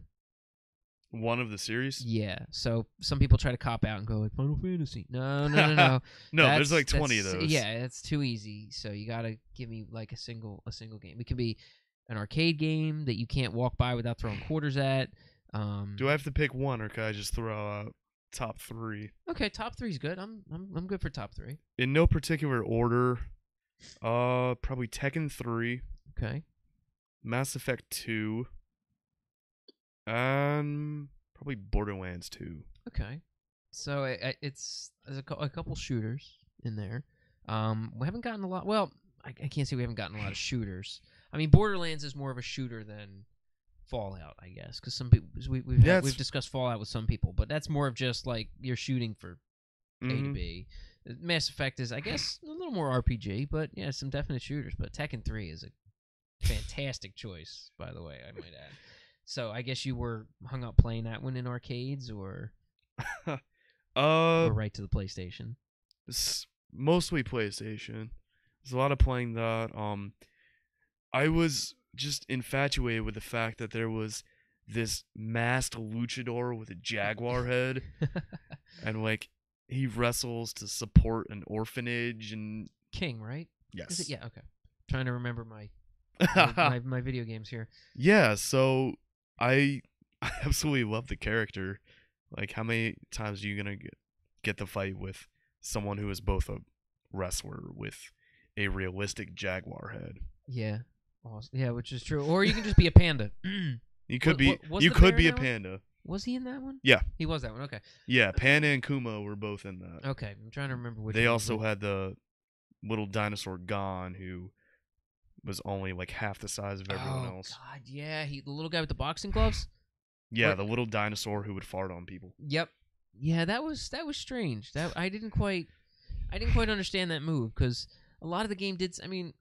One of the series? Yeah. So some people try to cop out and go like Final Fantasy. No. No, there's like 20 of those. Yeah, it's too easy. So you got to give me like a single game. It could be an arcade game that you can't walk by without throwing quarters at. Do I have to pick one, or can I just throw out top 3? Okay, top 3's good. I'm good for top 3. In no particular order, probably Tekken 3. Okay. Mass Effect 2. Probably Borderlands 2. Okay. So there's a couple shooters in there. We haven't gotten a lot. Well, I can't say we haven't gotten a lot of shooters. I mean, Borderlands is more of a shooter than Fallout, I guess, because some people we've discussed Fallout with some people, but that's more of just like you're shooting for A to B. Mass Effect is, I guess, a little more RPG, but yeah, some definite shooters. But Tekken 3 is a fantastic choice, by the way, I might add. So I guess you were hung up playing that one in arcades, or right to the PlayStation. Mostly PlayStation. There's a lot of playing that. I was just infatuated with the fact that there was this masked luchador with a jaguar head, and like he wrestles to support an orphanage and King, right? Yes. Is it? Yeah. Okay. Trying to remember my video games here. Yeah. So I absolutely love the character. Like, how many times are you gonna get the fight with someone who is both a wrestler with a realistic jaguar head? Yeah, awesome. Yeah, which is true. Or you can just be a panda. You could be. You could be a panda. Was he in that one? Yeah, he was that one. Okay. Yeah, Panda and Kuma were both in that. Okay, I'm trying to remember which. They also had the little dinosaur Gon, who was only like half the size of everyone else. Oh God, yeah, the little guy with the boxing gloves. Yeah, the little dinosaur who would fart on people. Yep. Yeah, that was strange. That I didn't quite understand that move, because a lot of the game did. I mean,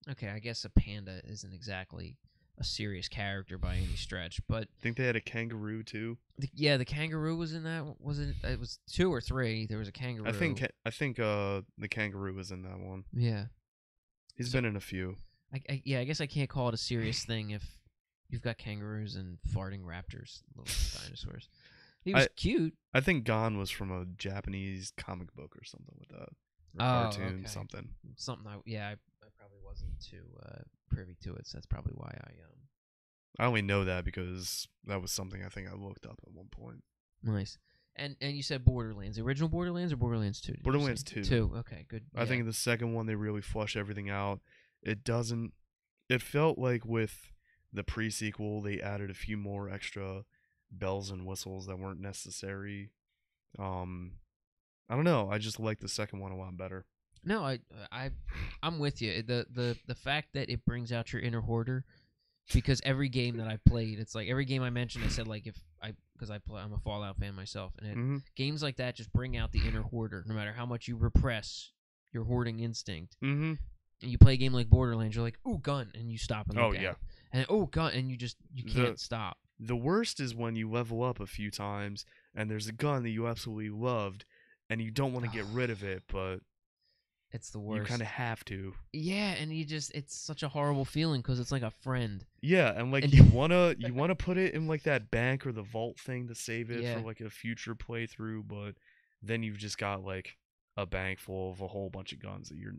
okay, I guess a panda isn't exactly a serious character by any stretch, but I think they had a kangaroo too. The kangaroo was in that. It was 2 or 3. There was a kangaroo. I think the kangaroo was in that one. Yeah, he's been in a few. I guess I can't call it a serious thing if you've got kangaroos and farting raptors, little dinosaurs. He was cute. I think Gon was from a Japanese comic book or something like that. Cartoon, okay. something. I probably wasn't too privy to it, so that's probably why I only know that because that was something I think I looked up at one point. Nice. And you said Borderlands, the original Borderlands or Borderlands 2? Borderlands 2. 2. Okay, good. I think the second one they really flush everything out. It felt like with the pre-sequel they added a few more extra bells and whistles that weren't necessary. I don't know. I just like the second one a lot better. No, I'm with you. The fact that it brings out your inner hoarder, because every game that I've played, it's like every game I mentioned, I said like I'm a Fallout fan myself, and games like that just bring out the inner hoarder. No matter how much you repress your hoarding instinct, and you play a game like Borderlands, you're like, ooh, gun, and you stop and look at it. And oh, gun, and you can't stop. The worst is when you level up a few times and there's a gun that you absolutely loved and you don't want to get rid of it, but it's the worst. You kind of have to. Yeah, and it's such a horrible feeling because it's like a friend. Yeah, and like you wanna put it in like that bank or the vault thing to save it for like a future playthrough, but then you've just got like a bank full of a whole bunch of guns that you're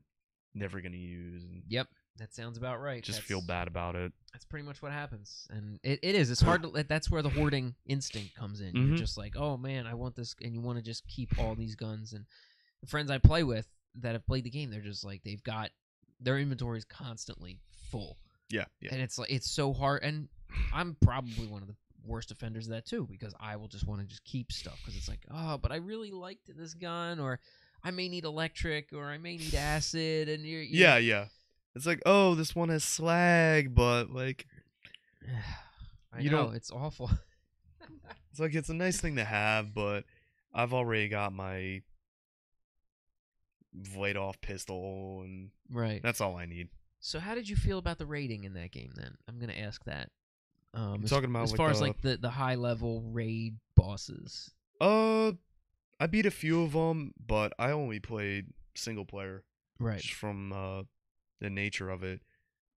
never gonna use. And yep. That sounds about right. Just feel bad about it. That's pretty much what happens, and it is. It's hard to. That's where the hoarding instinct comes in. You're just like, oh man, I want this, and you want to just keep all these guns. And the friends I play with that have played the game, they're just like they've got their inventory is constantly full. Yeah. And it's like it's so hard, and I'm probably one of the worst offenders of that too, because I will just want to just keep stuff because it's like, oh, but I really liked this gun, or I may need electric, or I may need acid, and you're yeah. It's like, oh, this one has slag, but like, I know it's awful. It's like it's a nice thing to have, but I've already got my Vlad pistol, and that's all I need. So how did you feel about the raiding in that game then? I'm going to ask that. Talking about as far as like the high level raid bosses. I beat a few of them, but I only played single player. Right. Just from the nature of it.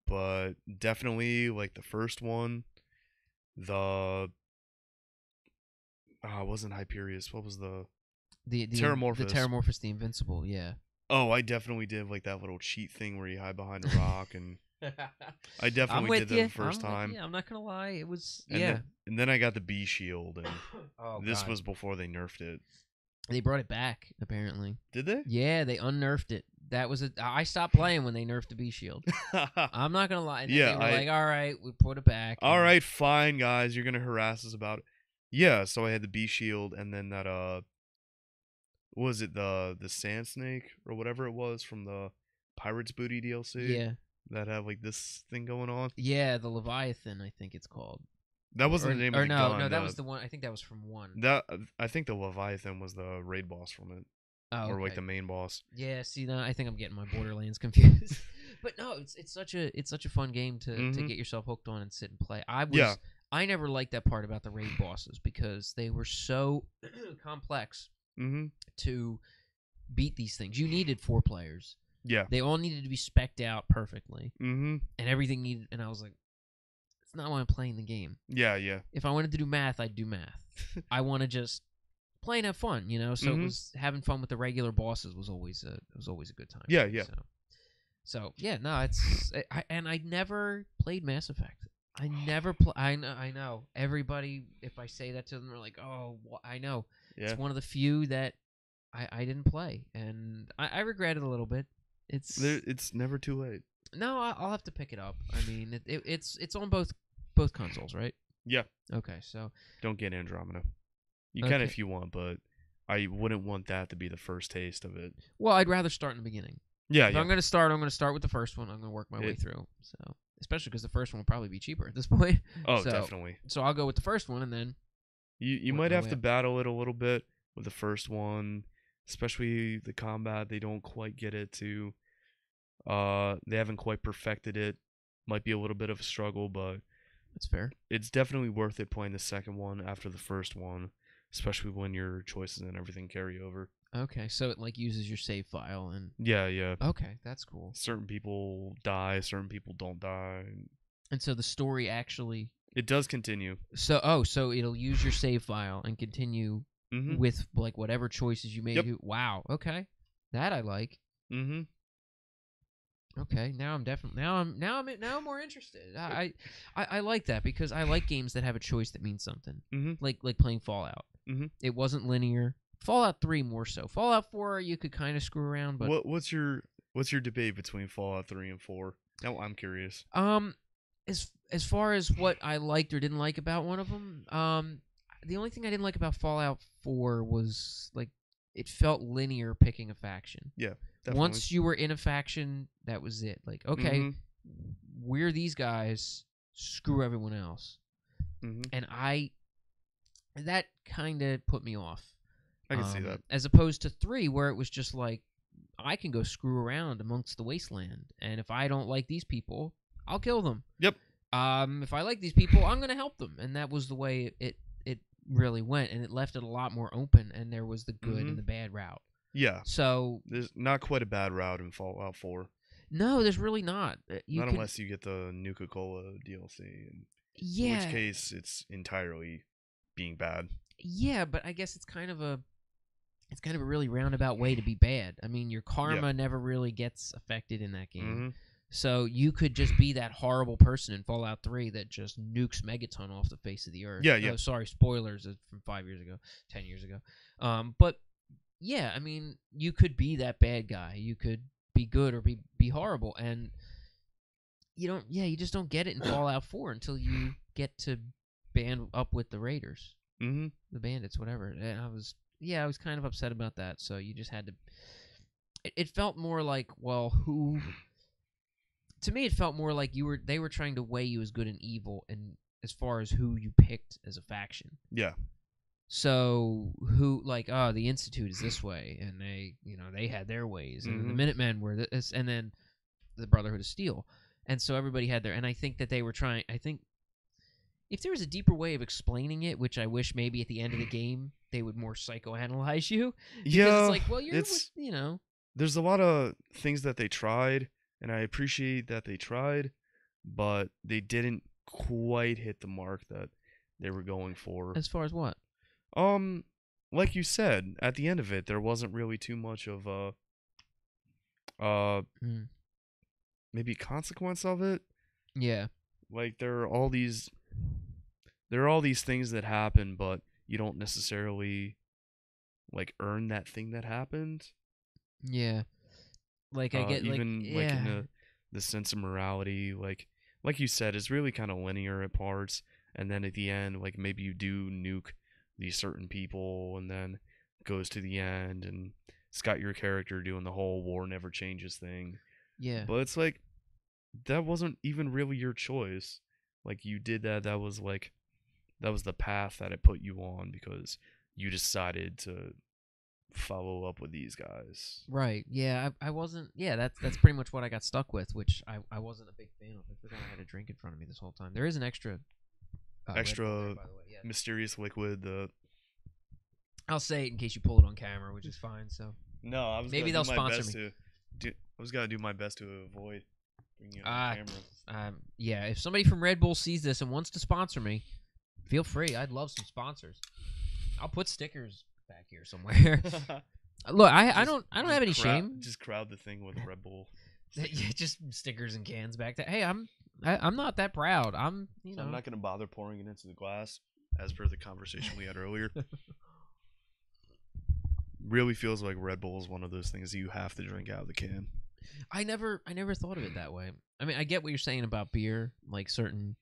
But definitely like the first one, it wasn't Hyperius. What was the Terramorphous. The Terramorphous, the Invincible, yeah. Oh, I definitely did like that little cheat thing where you hide behind a rock, and I definitely did that the first time. Yeah, I'm not gonna lie, it was and then I got the B shield, and this God. was before they nerfed it. They brought it back apparently. Did they? Yeah, they unnerfed it. That was I stopped playing when they nerfed the B shield. I'm not gonna lie. And they were like, all right, we put it back. All right, fine, guys, you're gonna harass us about it. Yeah, so I had the B shield, and then that was it the Sand Snake or whatever it was from the Pirates Booty DLC? Yeah. That had like this thing going on? Yeah, the Leviathan, I think it's called. That wasn't the name of the gun. No, that was the one. I think that was from 1. I think the Leviathan was the raid boss from it. Oh, or like the main boss. Yeah, see, now I think I'm getting my Borderlands confused. But no, it's such a fun game to get yourself hooked on and sit and play. I never liked that part about the raid bosses because they were so complex to beat these things. You needed 4 players. Yeah. They all needed to be spec'd out perfectly. And everything needed, and I was like, it's not why I'm playing the game. Yeah, yeah. If I wanted to do math, I'd do math. I want to just play and have fun, you know? So it was having fun with the regular bosses was always a good time. Yeah, yeah. So yeah, no, I never played Mass Effect. I never I know. Everybody, if I say that to them, they're like, oh, I know. Yeah. It's one of the few that I didn't play, and I regret it a little bit. It's never too late. No, I'll have to pick it up. I mean, it's on both consoles, right? Yeah. Okay, so don't get Andromeda. You can if you want, but I wouldn't want that to be the first taste of it. Well, I'd rather start in the beginning. Yeah, if I'm going to start with the first one. I'm going to work my way through. So, especially because the first one will probably be cheaper at this point. Oh, definitely. So I'll go with the first one, and then you might have to battle it a little bit with the first one, especially the combat. They don't quite get it to. They haven't quite perfected it. Might be a little bit of a struggle, but that's fair. It's definitely worth it playing the second one after the first one, especially when your choices and everything carry over. Okay, so it like uses your save file and yeah. Okay, that's cool. Certain people die, certain people don't die, and so the story actually it does continue. So so it'll use your save file and continue with like whatever choices you made. Yep. Wow. Okay, that I like. Okay, now I'm definitely now I'm more interested. I like that because I like games that have a choice that means something. Like playing Fallout. It wasn't linear. Fallout 3 more so. Fallout 4 you could kind of screw around, but what's your debate between Fallout 3 and 4? Now I'm curious. As far as what I liked or didn't like about one of them, the only thing I didn't like about Fallout 4 was like it felt linear picking a faction. Yeah. Definitely. Once you were in a faction, that was it. Like, okay, we're these guys, screw everyone else. And that kind of put me off. I can see that. As opposed to 3, where it was just like, I can go screw around amongst the wasteland, and if I don't like these people, I'll kill them. Yep. If I like these people, I'm going to help them. And that was the way it really went, and it left it a lot more open, and there was the good and the bad route. Yeah. So there's not quite a bad route in Fallout 4. No, there's really not. Unless you get the Nuka-Cola DLC. In which case, it's entirely being bad. Yeah, but I guess it's kind of a really roundabout way to be bad. I mean, your karma never really gets affected in that game. So you could just be that horrible person in Fallout 3 that just nukes Megaton off the face of the earth. Yeah, yeah. Oh, sorry, spoilers from 5 years ago, 10 years ago. But yeah, I mean, you could be that bad guy. You could be good or be horrible, and you just don't get it in Fallout 4 until you get to band up with the Raiders, Mm-hmm. the bandits, whatever. And I was kind of upset about that. So you just had to. It felt more like, well, who? To me, it felt more like they were trying to weigh you as good and evil, and as far as who you picked as a faction. Yeah. So who, like, the Institute is this way, and they had their ways, and the Minutemen were this, and then the Brotherhood of Steel, and so everybody had their. And I think that they were trying. I think if there was a deeper way of explaining it, which I wish maybe at the end of the game they would more psychoanalyze you. Yeah, it's like, well, there's a lot of things that they tried, and I appreciate that they tried, but they didn't quite hit the mark that they were going for. As far as what? Like you said, at the end of it, there wasn't really too much of maybe consequence of it. Yeah. Like there are all these things that happen, but you don't necessarily like earn that thing that happened. Yeah. Like I get even like in the sense of morality, like you said, it's really kind of linear at parts, and then at the end, like maybe you do nuke these certain people, and then it goes to the end, and it's got your character doing the whole war never changes thing. Yeah. But it's like that wasn't even really your choice. Like you did that. That was the path that it put you on because you decided to follow up with these guys. Right. Yeah. I wasn't. Yeah. That's pretty much what I got stuck with, which I wasn't a big fan of. I forgot I had a drink in front of me this whole time. There is an extra there, by the way. Yeah. Mysterious liquid. I'll say it in case you pull it on camera, which is fine. So no, I was maybe they'll sponsor me. I was gonna do my best to avoid bringing it on camera. Yeah. If somebody from Red Bull sees this and wants to sponsor me, feel free. I'd love some sponsors. I'll put stickers back here somewhere. Look, I don't have any shame. Just crowd the thing with Red Bull. Yeah, just stickers and cans back there. Hey, I'm not that proud. I'm not gonna bother pouring it into the glass, as per the conversation we had earlier. Really feels like Red Bull is one of those things you have to drink out of the can. I never thought of it that way. I mean, I get what you're saying about beer, like certain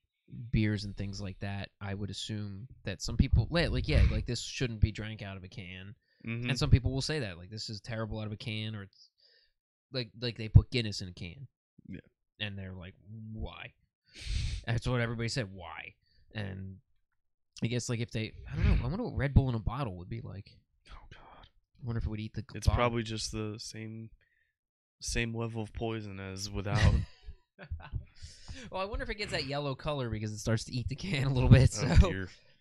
beers and things like that. I would assume that some people like this shouldn't be drank out of a can, and some people will say that like this is terrible out of a can, or it's like they put Guinness in a can. Yeah, and they're like, why? That's what everybody said. Why? And I guess like if they, I don't know. I wonder what Red Bull in a bottle would be like. Oh God, I wonder if it would eat the. It's bottle. Probably just the same level of poison as without. Well, I wonder if it gets that yellow color because it starts to eat the can a little bit. So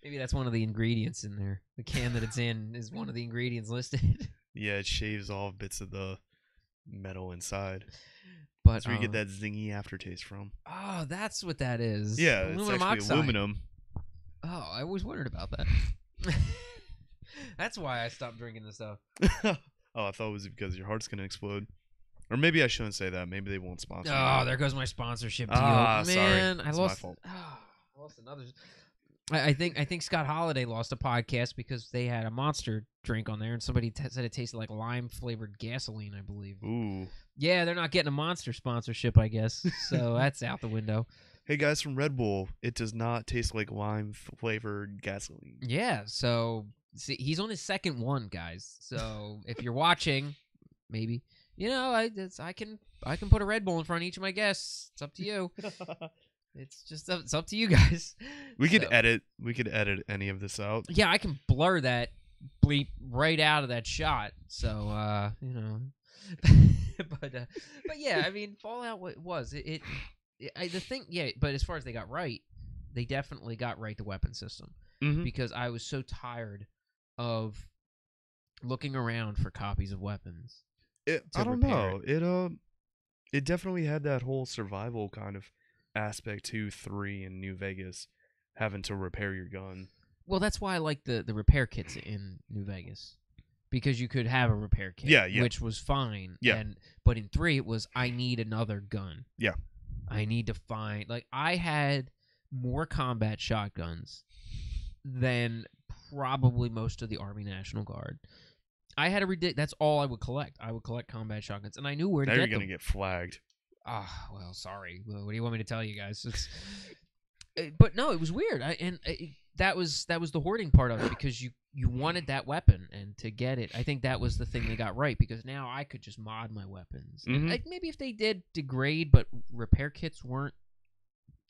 maybe that's one of the ingredients in there. The can that it's in is one of the ingredients listed. Yeah, it shaves off bits of the metal inside. But that's where you get that zingy aftertaste from. Oh, that's what that is. Yeah, it's actually oxide. Aluminum. Oh, I always wondered about that. That's why I stopped drinking this stuff. Oh, I thought it was because your heart's gonna explode. Or maybe I shouldn't say that. Maybe they won't sponsor me. Oh, there goes my sponsorship deal. Man, sorry. It's my fault. I lost another. I think Scott Holiday lost a podcast because they had a Monster drink on there, and somebody said it tasted like lime-flavored gasoline, I believe. Ooh. Yeah, they're not getting a Monster sponsorship, I guess. So that's out the window. Hey, guys from Red Bull, it does not taste like lime-flavored gasoline. Yeah, so see, he's on his second one, guys. So if you're watching, maybe... I can put a Red Bull in front of each of my guests. It's up to you. It's up to you guys. We could edit any of this out. Yeah, I can blur that bleep right out of that shot. So but yeah, I mean, Fallout was the thing. Yeah, but as far as they got right, they definitely got right the weapon system because I was so tired of looking around for copies of weapons. I don't know. It definitely had that whole survival kind of aspect to 3 in New Vegas, having to repair your gun. Well, that's why I like the repair kits in New Vegas. because you could have a repair kit, Yeah, yeah. which was fine. Yeah. But in 3, it was, I need another gun. Yeah. I need to find, like, I had more combat shotguns than probably most of the Army National Guard. I had that's all I would collect. I would collect combat shotguns, and I knew where to now get you're them. gonna get flagged. Ah, well, sorry. Well, what do you want me to tell you guys? But no, it was weird. That was the hoarding part of it, because you wanted that weapon, and to get it, I think that was the thing they got right, because now I could just mod my weapons. Mm-hmm. And maybe if they did degrade, but repair kits weren't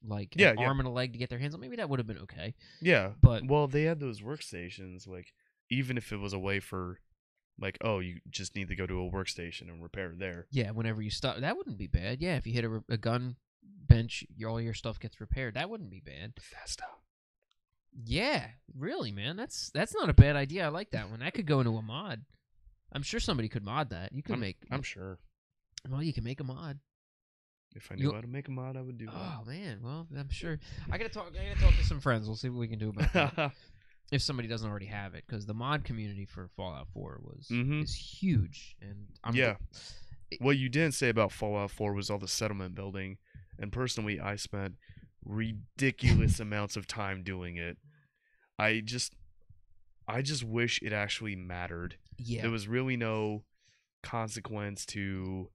like an arm and a leg to get their hands on, maybe that would have been okay. Yeah, but well, they had those workstations. Like, even if it was a way for, like, oh, you just need to go to a workstation and repair it there. Yeah, whenever you stop, that wouldn't be bad. Yeah, if you hit a gun bench, all your stuff gets repaired. That wouldn't be bad. Bethesda. Yeah, really, man. That's not a bad idea. I like that one. That could go into a mod. I'm sure somebody could mod that. You could I'm sure. Well, you can make a mod. If I knew how to make a mod, I would do that. Oh man, well, I'm sure. I gotta talk to some friends. We'll see what we can do about that. If somebody doesn't already have it, because the mod community for Fallout 4 is huge, and what you didn't say about Fallout 4 was all the settlement building, and personally, I spent ridiculous amounts of time doing it. I just wish it actually mattered. Yeah, there was really no consequence to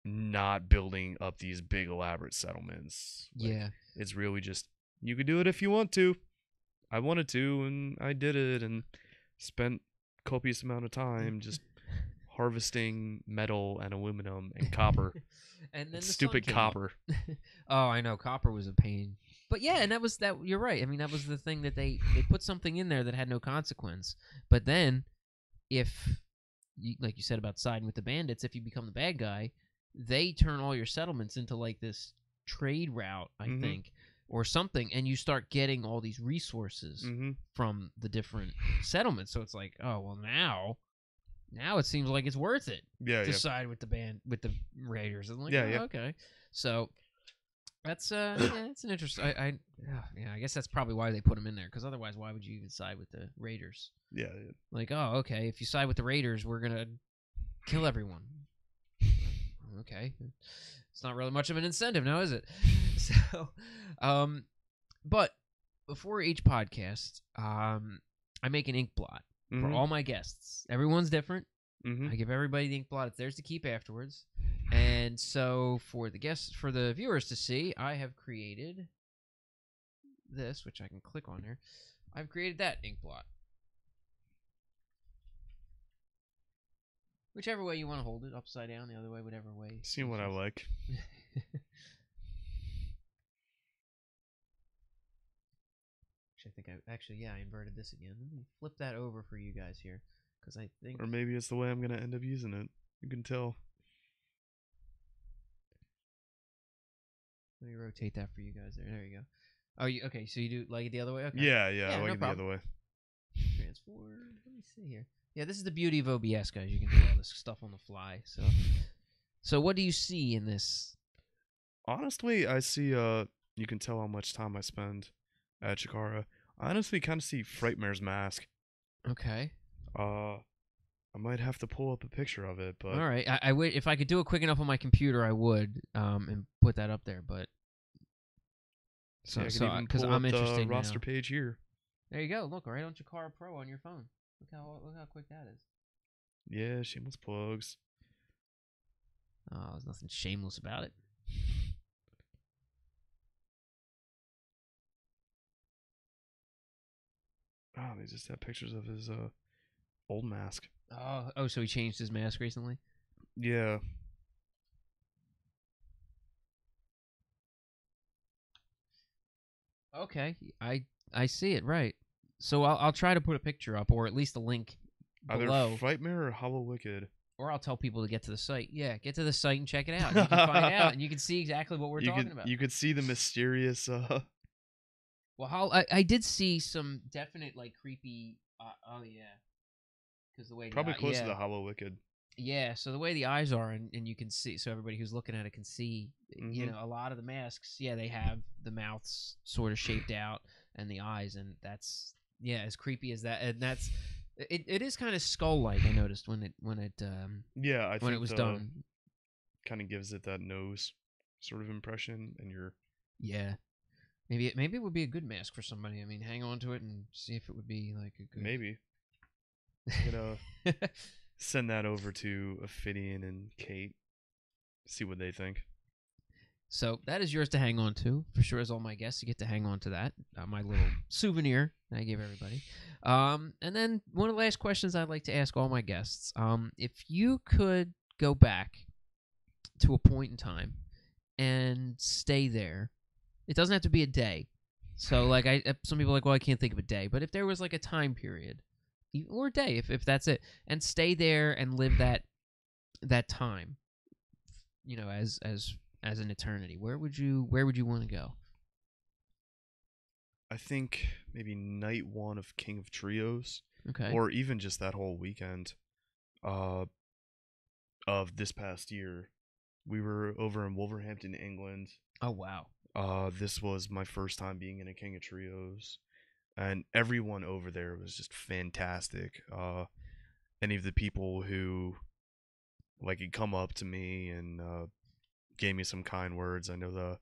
not building up these big elaborate settlements. Yeah, it's really just, you could do it if you want to. I wanted to, and I did it, and spent copious amount of time just harvesting metal and aluminum and copper. And then stupid copper. Oh, I know, copper was a pain. But yeah, and you're right. I mean, that was the thing, that they put something in there that had no consequence. But then, if you, like you said about siding with the bandits, if you become the bad guy, they turn all your settlements into like this trade route, I think, or something, and you start getting all these resources from the different settlements. So it's like, oh well, now it seems like it's worth it to side with the raiders. I'm like, okay. So that's it's an interesting. I guess that's probably why they put them in there, because otherwise, why would you even side with the raiders? Yeah. Like, oh, okay, if you side with the raiders, we're gonna kill everyone. Okay, it's not really much of an incentive now, is it? So, but before each podcast, I make an ink blot for all my guests. Everyone's different. I give everybody the ink blot. It's theirs to keep afterwards. And so for the viewers to see, I have created this, which I can click on here. I've created that ink blot. Whichever way you want to hold it, upside down, the other way, whatever way. See what I like. I think I inverted this again. Let me flip that over for you guys here, because I think. Or maybe it's the way I'm gonna end up using it. You can tell. Let me rotate that for you guys there. There you go. Oh, okay. So you do like it the other way? Okay. Yeah, I like it the other way. Transform. Let me see here. Yeah, this is the beauty of OBS, guys. You can do all this stuff on the fly. So what do you see in this? Honestly, I see. You can tell how much time I spend at Chikara. I honestly kind of see Frightmare's mask. Okay. I might have to pull up a picture of it, but all right. I would, if I could do it quick enough on my computer, I would, and put that up there. But because I'm interested the roster page here. There you go. Look, right on Chikara Pro on your phone. Look how quick that is. Yeah, shameless plugs. Oh, there's nothing shameless about it. Oh, they just have pictures of his old mask. Oh, so he changed his mask recently? Yeah. Okay, I see it, right. So I'll try to put a picture up, or at least a link below. Either Frightmare or Hollow Wicked. Or I'll tell people to get to the site. Yeah, get to the site and check it out. You can find out, and you can see exactly what we're talking about. You could see the mysterious... Well, I did see some definite, like, creepy... oh, yeah. Because the way... Probably close to the Hollow Wicked. Yeah, so the way the eyes are, and you can see... So everybody who's looking at it can see, you know, a lot of the masks, yeah, they have the mouths sort of shaped out, and the eyes, and that's... Yeah, as creepy as that. And that's... It is kind of skull-like. I noticed when it Yeah, I think was done. kind of gives it that nose sort of impression, and you're Yeah. Maybe it would be a good mask for somebody. I mean, hang on to it and see if it would be like a good. maybe I'm gonna send that over to Ophidian and Kate, see what they think. So that is yours to hang on to for sure. As all my guests, you get to hang on to that. My little souvenir that I gave everybody. And then one of the last questions I'd like to ask all my guests: if you could go back to a point in time and stay there, it doesn't have to be a day. So like some people are like, well, I can't think of a day, but if there was like a time period, or a day, if that's it, and stay there and live that time, as an eternity, where would you want to go? I think maybe night 1 of King of Trios, Okay. or even just that whole weekend of this past year. We were over in Wolverhampton, England. Oh wow. This was my first time being in a King of Trios, and everyone over there was just fantastic. Any of the people who like had come up to me and gave me some kind words. I know the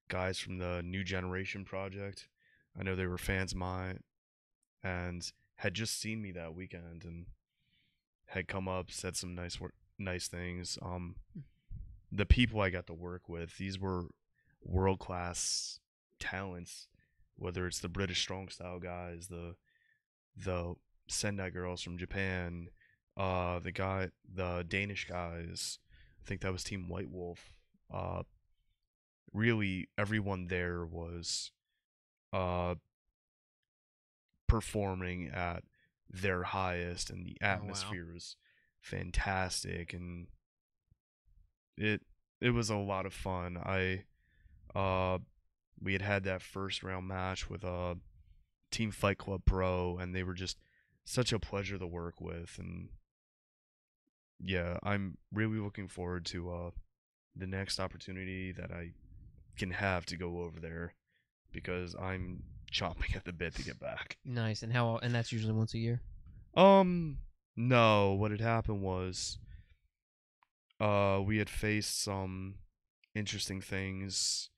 guys from the New Generation Project. I know they were fans of mine and had just seen me that weekend and had come up, said some nice things. The people I got to work with, these were world-class talents, whether it's the British strong style guys, the Sendai girls from Japan, the Danish guys. I think that was Team White Wolf. Really everyone there was performing at their highest, and the atmosphere was fantastic, and it was a lot of fun. We had that first round match with Team Fight Club Pro, and they were just such a pleasure to work with. And yeah, I'm really looking forward to the next opportunity that I can have to go over there, because I'm chomping at the bit to get back. Nice. And that's usually once a year? No, what had happened was we had faced some interesting things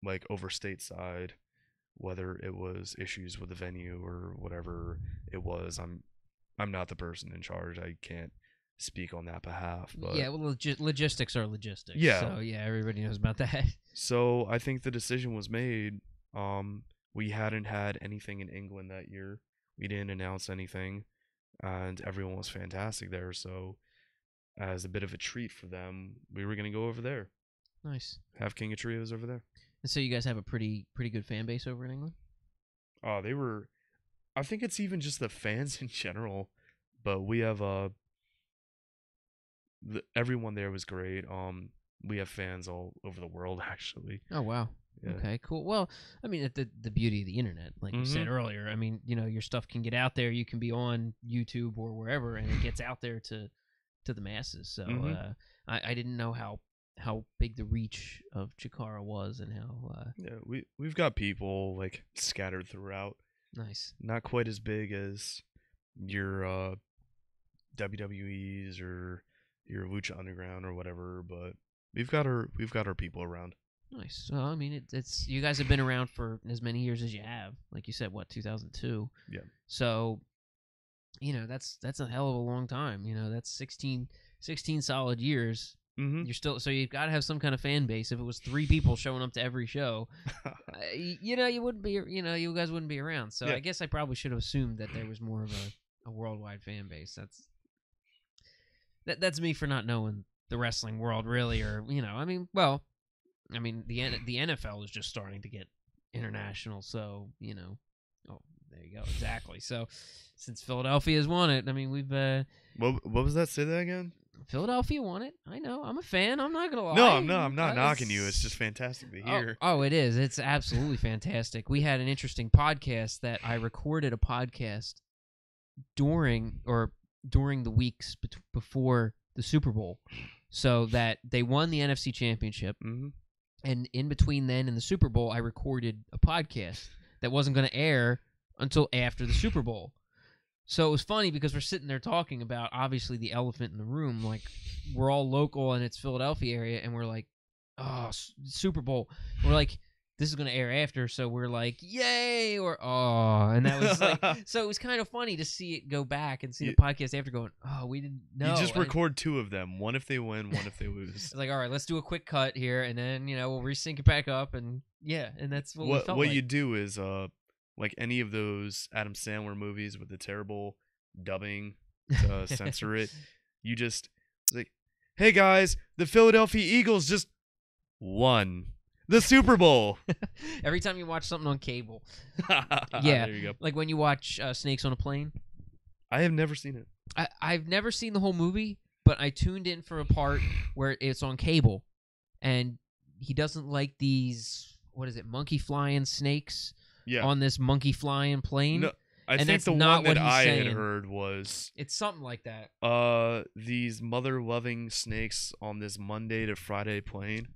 like over stateside, whether it was issues with the venue or whatever it was. I'm not the person in charge. I can't speak on that behalf. But yeah, well, logistics are logistics. Yeah. So yeah, everybody knows about that. So I think the decision was made. We hadn't had anything in England that year. We didn't announce anything, and everyone was fantastic there. So as a bit of a treat for them, we were gonna go over there. Nice. Have King of Trios over there. And so you guys have a pretty good fan base over in England? They were. I think it's even just the fans in general, but we have everyone there was great. We have fans all over the world, actually. Oh wow. Yeah. Okay, cool. Well, I mean, the beauty of the internet, like you said earlier. I mean, your stuff can get out there. You can be on YouTube or wherever, and it gets out there to the masses. So I didn't know how big the reach of Chikara was, and how yeah, we've got people like scattered throughout. Nice. Not quite as big as your WWE's or your Lucha Underground or whatever, but we've got our people around. Nice. Well, I mean, it's you guys have been around for as many years as you have. Like you said, what, 2002? Yeah. So, that's a hell of a long time. That's 16 solid years. Mm-hmm. You're still, so you've got to have some kind of fan base. If it was 3 people showing up to every show, you wouldn't be, you guys wouldn't be around. So yeah. I guess I probably should have assumed that there was more of a worldwide fan base. That's me for not knowing the wrestling world really, or the NFL is just starting to get international. So oh, there you go, exactly. So since Philadelphia's won it, I mean we've what was that? Say that again. Philadelphia won it. I know. I'm a fan. I'm not gonna lie. No, I'm not knocking you. It's just fantastic to hear. Oh, it is. It's absolutely fantastic. We had an interesting podcast that I recorded a podcast during the weeks before the Super Bowl, so that they won the NFC Championship, and in between then and the Super Bowl, I recorded a podcast that wasn't going to air until after the Super Bowl. So it was funny because we're sitting there talking about obviously the elephant in the room. Like we're all local and it's Philadelphia area, and we're like, oh, Super Bowl. And we're like, this is gonna air after, so we're like, yay, or oh, and that was like, so it was kind of funny to see it go back and see the podcast after going, oh, we didn't know. You just record 2 of them, one if they win, one if they lose. It's like, all right, let's do a quick cut here, and then we'll resync it back up, and yeah, and that's what we felt what like. you do is like any of those Adam Sandler movies with the terrible dubbing to censor it, you just like, hey guys, the Philadelphia Eagles just won the Super Bowl. Every time you watch something on cable. Yeah. There you go. Like when you watch Snakes on a Plane. I have never seen it. I've never seen the whole movie, but I tuned in for a part where it's on cable, and he doesn't like these, what is it, monkey flying snakes on this monkey flying plane. No, I think the one that I had heard was... It's something like that. These mother-loving snakes on this Monday to Friday plane.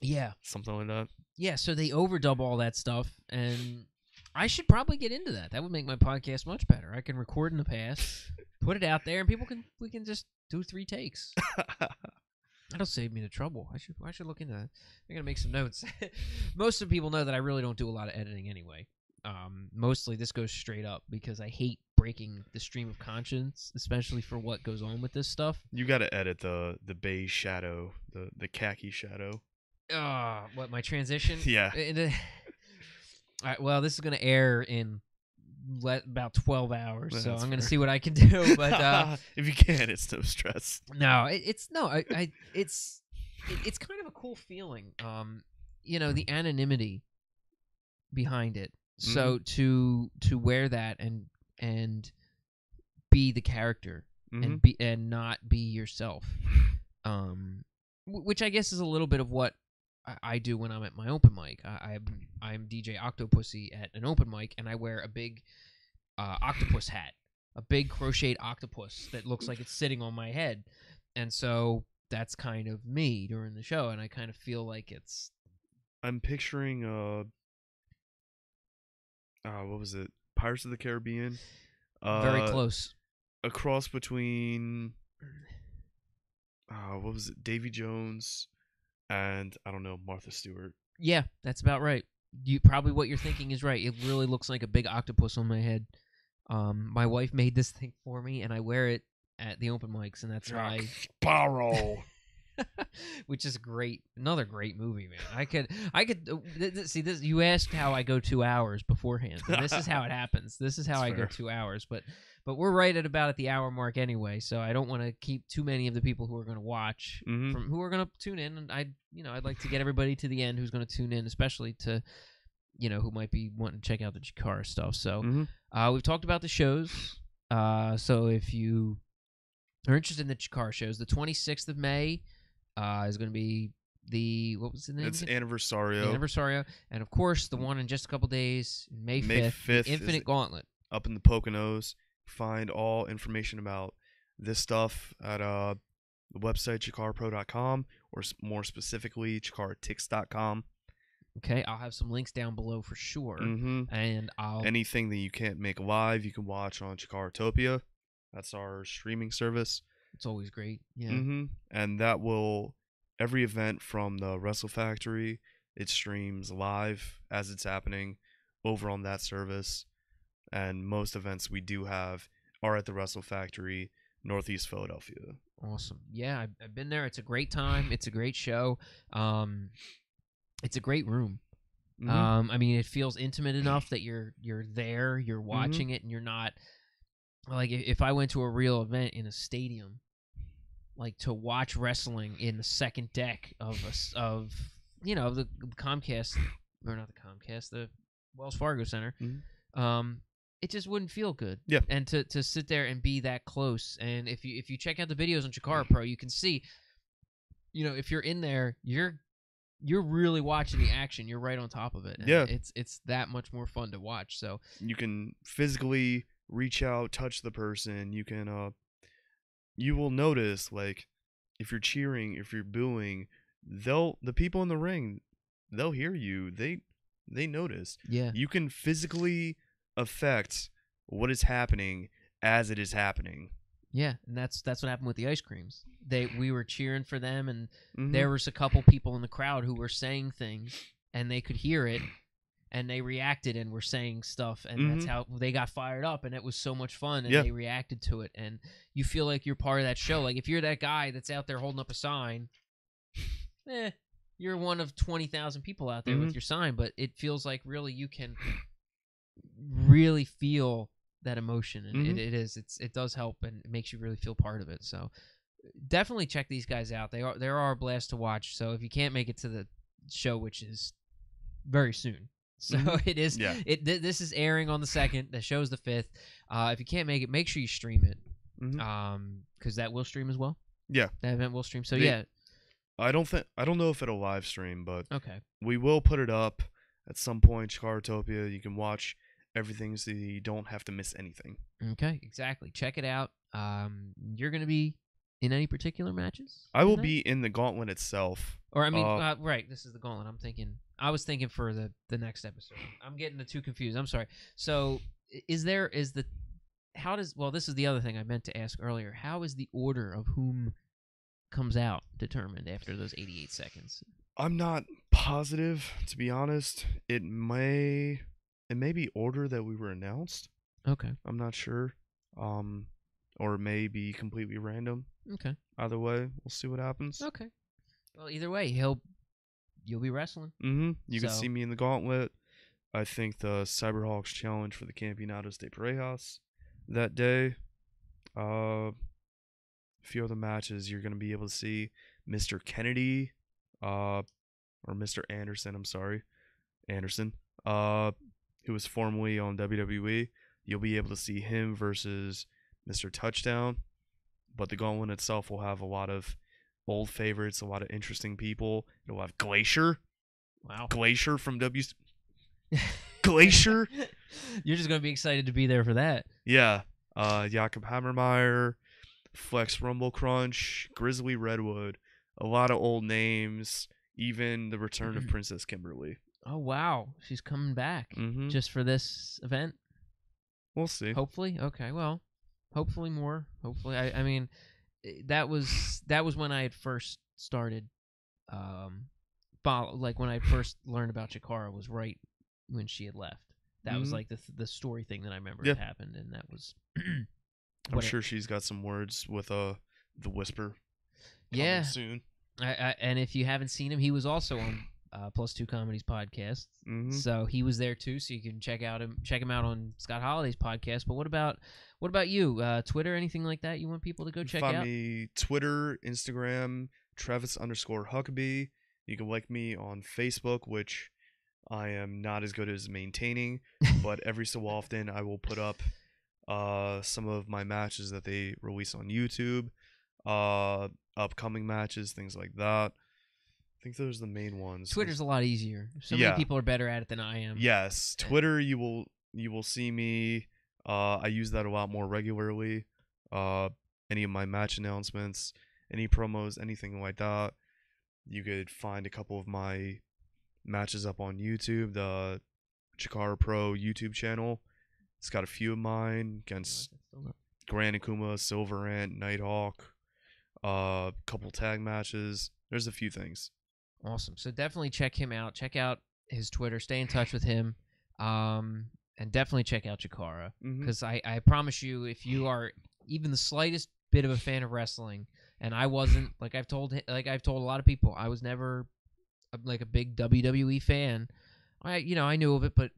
Yeah. Something like that. Yeah, so they overdub all that stuff, and I should probably get into that. That would make my podcast much better. I can record in the past, put it out there, and we can just do 3 takes. That'll save me the trouble. I should look into that. I'm gonna make some notes. Most of the people know that I really don't do a lot of editing anyway. Mostly this goes straight up because I hate breaking the stream of conscience, especially for what goes on with this stuff. You got to edit the beige shadow, the khaki shadow. What, my transition? Yeah. All right, well, this is going to air in about 12 hours, so I'm going to see what I can do. But if you can, it's no stress. No, it's kind of a cool feeling. The anonymity behind it. So to wear that and be the character and not be yourself, which I guess is a little bit of what I do when I'm at my open mic. I'm DJ Octopussy at an open mic, and I wear a big octopus hat, a big crocheted octopus that looks like it's sitting on my head, and so that's kind of me during the show, and I kind of feel like it's... I'm picturing what was it? Pirates of the Caribbean. Very close. A cross between what was it? Davy Jones and I don't know, Martha Stewart. Yeah, that's about right. Probably what you're thinking is right. It really looks like a big octopus on my head. My wife made this thing for me, and I wear it at the open mics, and that's why. Sparrow. Which is great. Another great movie, man. I could see this. You asked how I go 2 hours beforehand, and this is how it happens. This is how I go 2 hours, but we're right at about the hour mark anyway. So I don't want to keep too many of the people who are going to watch who are going to tune in, and I'd like to get everybody to the end who's going to tune in, especially to who might be wanting to check out the Chikara stuff. So we've talked about the shows. So if you are interested in the Chikara shows, the 26th of May. Is going to be what was the name? It's Anniversario. Anniversario. And, of course, the one in just a couple days, May 5th, Infinite Gauntlet. Up in the Poconos. Find all information about this stuff at the website, chikarapro.com, or more specifically, chikaratix.com. Okay, I'll have some links down below for sure. And anything that you can't make live, you can watch on Chikaratopia. That's our streaming service. It's always great, yeah. And that will, every event from the Wrestle Factory, it streams live as it's happening over on that service. And most events we do have are at the Wrestle Factory, Northeast Philadelphia. Awesome. Yeah, I've been there. It's a great time. It's a great show. It's a great room. I mean, it feels intimate enough that you're there, you're watching it, and you're not... Like, if I went to a real event in a stadium, like, to watch wrestling in the second deck of the Comcast, or not the Comcast, the Wells Fargo Center, it just wouldn't feel good. Yeah. And to sit there and be that close, and if you check out the videos on Chikara Pro, you can see, if you're in there, you're really watching the action. You're right on top of it. And yeah. It's that much more fun to watch. So you can physically reach out, touch the person. You can you will notice, like, if you're cheering, if you're booing, the people in the ring, they'll hear you. They notice. Yeah. You can physically affect what is happening as it is happening. Yeah, and that's what happened with the ice creams. We were cheering for them, and Mm-hmm. there was a couple people in the crowd who were saying things, and they could hear it, and they reacted and were saying stuff, and that's how they got fired up, and it was so much fun, and they reacted to it, and you feel like you're part of that show. Like if you're that guy that's out there holding up a sign, you're one of 20,000 people out there with your sign, but it feels like really you can really feel that emotion, and it does help, and it makes you really feel part of it. So definitely check these guys out. They are a blast to watch. So if you can't make it to the show, which is very soon, so it is. Yeah. This is airing on the 2nd. The show's the 5th. If you can't make it, make sure you stream it, because that will stream as well. Yeah, that event will stream. So I don't know if it'll live stream, but okay, we will put it up at some point. Chikartopia, you can watch everything so you don't have to miss anything. Okay, exactly. Check it out. You're gonna be in any particular matches? I will be in the gauntlet itself. Or I mean, right. This is the gauntlet. I was thinking for the next episode. I'm getting the two confused. I'm sorry. So this is the other thing I meant to ask earlier. How is the order of whom comes out determined after those 88 seconds? I'm not positive, to be honest. It may be order that we were announced. Okay. I'm not sure. Or it may be completely random. Okay. Either way, we'll see what happens. Okay. Well, either way, you'll be wrestling. You can see me in the gauntlet. I think the Cyberhawks challenge for the Campeonatos de Parejas that day. A few other matches you're going to be able to see Mr. Kennedy, or Mr. Anderson, Anderson, who was formerly on WWE. You'll be able to see him versus Mr. Touchdown. But the gauntlet itself will have a lot of old favorites, a lot of interesting people. It'll have Glacier. Wow. Glacier from Glacier? You're just going to be excited to be there for that. Yeah. Jakob Hammermeyer, Flex Rumble Crunch, Grizzly Redwood. A lot of old names. Even the return of Princess Kimberly. Oh, wow. She's coming back just for this event? We'll see. Hopefully. Okay, well, hopefully more. Hopefully. I mean, that was when I had first started, like when I first learned about Chikara was right when she had left. That was like the story thing that I remember had happened, and that was... I'm sure she's got some words with the Whisper coming soon. And if you haven't seen him, he was also on Plus Two Comedies podcast, so he was there too. So you can check him out on Scott Holliday's podcast. But what about you? Twitter, anything like that? You want people to go check out? Find me Twitter, Instagram, Travis_Huckabee. You can like me on Facebook, which I am not as good as maintaining, but every so often I will put up some of my matches that they release on YouTube, upcoming matches, things like that. I think those are the main ones. Twitter's a lot easier. So many people are better at it than I am. Yes, Twitter, you will see me. I use that a lot more regularly. Any of my match announcements, any promos, anything like that. You could find a couple of my matches up on YouTube, the Chikara Pro YouTube channel. It's got a few of mine against Grand Akuma, Silver Ant, Nighthawk, couple tag matches. There's a few things. Awesome. So definitely check him out. Check out his Twitter. Stay in touch with him. And definitely check out Chikara. Because I promise you, if you are even the slightest bit of a fan of wrestling, and I wasn't, like I've told a lot of people, I was never like a big WWE fan. I knew of it, but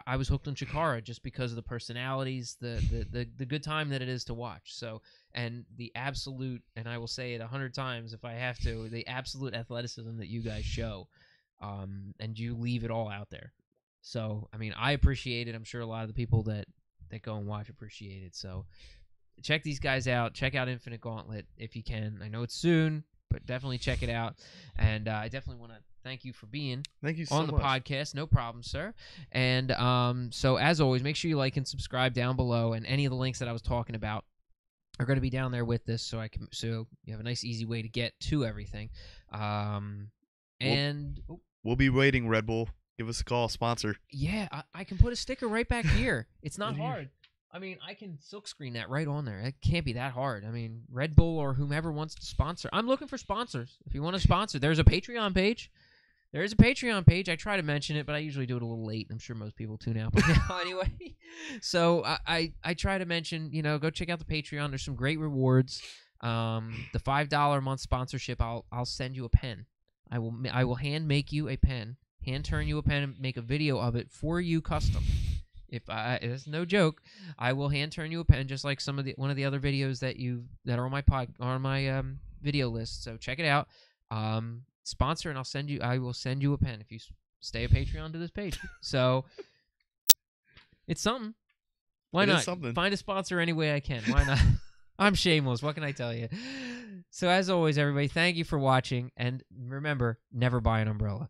I was hooked on Chikara just because of the personalities, the good time that it is to watch. So, and the absolute, and I will say it 100 times if I have to, the absolute athleticism that you guys show, and you leave it all out there. So, I mean, I appreciate it. I'm sure a lot of the people that go and watch appreciate it. So, check these guys out. Check out Infinite Gauntlet if you can. I know it's soon, but definitely check it out. And I definitely want to thank you for being on the podcast. No problem, sir. And so, as always, make sure you like and subscribe down below. And any of the links that I was talking about are going to be down there with this, so you have a nice, easy way to get to everything. We'll be waiting, Red Bull. Give us a call, sponsor. Yeah, I can put a sticker right back here. It's not hard. I mean, I can silkscreen that right on there. It can't be that hard. I mean, Red Bull or whomever wants to sponsor. I'm looking for sponsors. If you want to sponsor, there's a Patreon page. There is a Patreon page. I try to mention it, but I usually do it a little late. I'm sure most people tune out by now anyway. So I try to mention, go check out the Patreon. There's some great rewards. The $5 a month sponsorship, I'll send you a pen. I will hand make you a pen, hand turn you a pen, and make a video of it for you custom. It's no joke, I will hand turn you a pen, just like one of the other videos that are on my video list. So check it out. Sponsor, and I will send you a pen if you stay a Patreon to this page. So it's something. Why not? Something. Find a sponsor any way I can. Why not? I'm shameless. What can I tell you? So as always, everybody, thank you for watching, and remember, never buy an umbrella.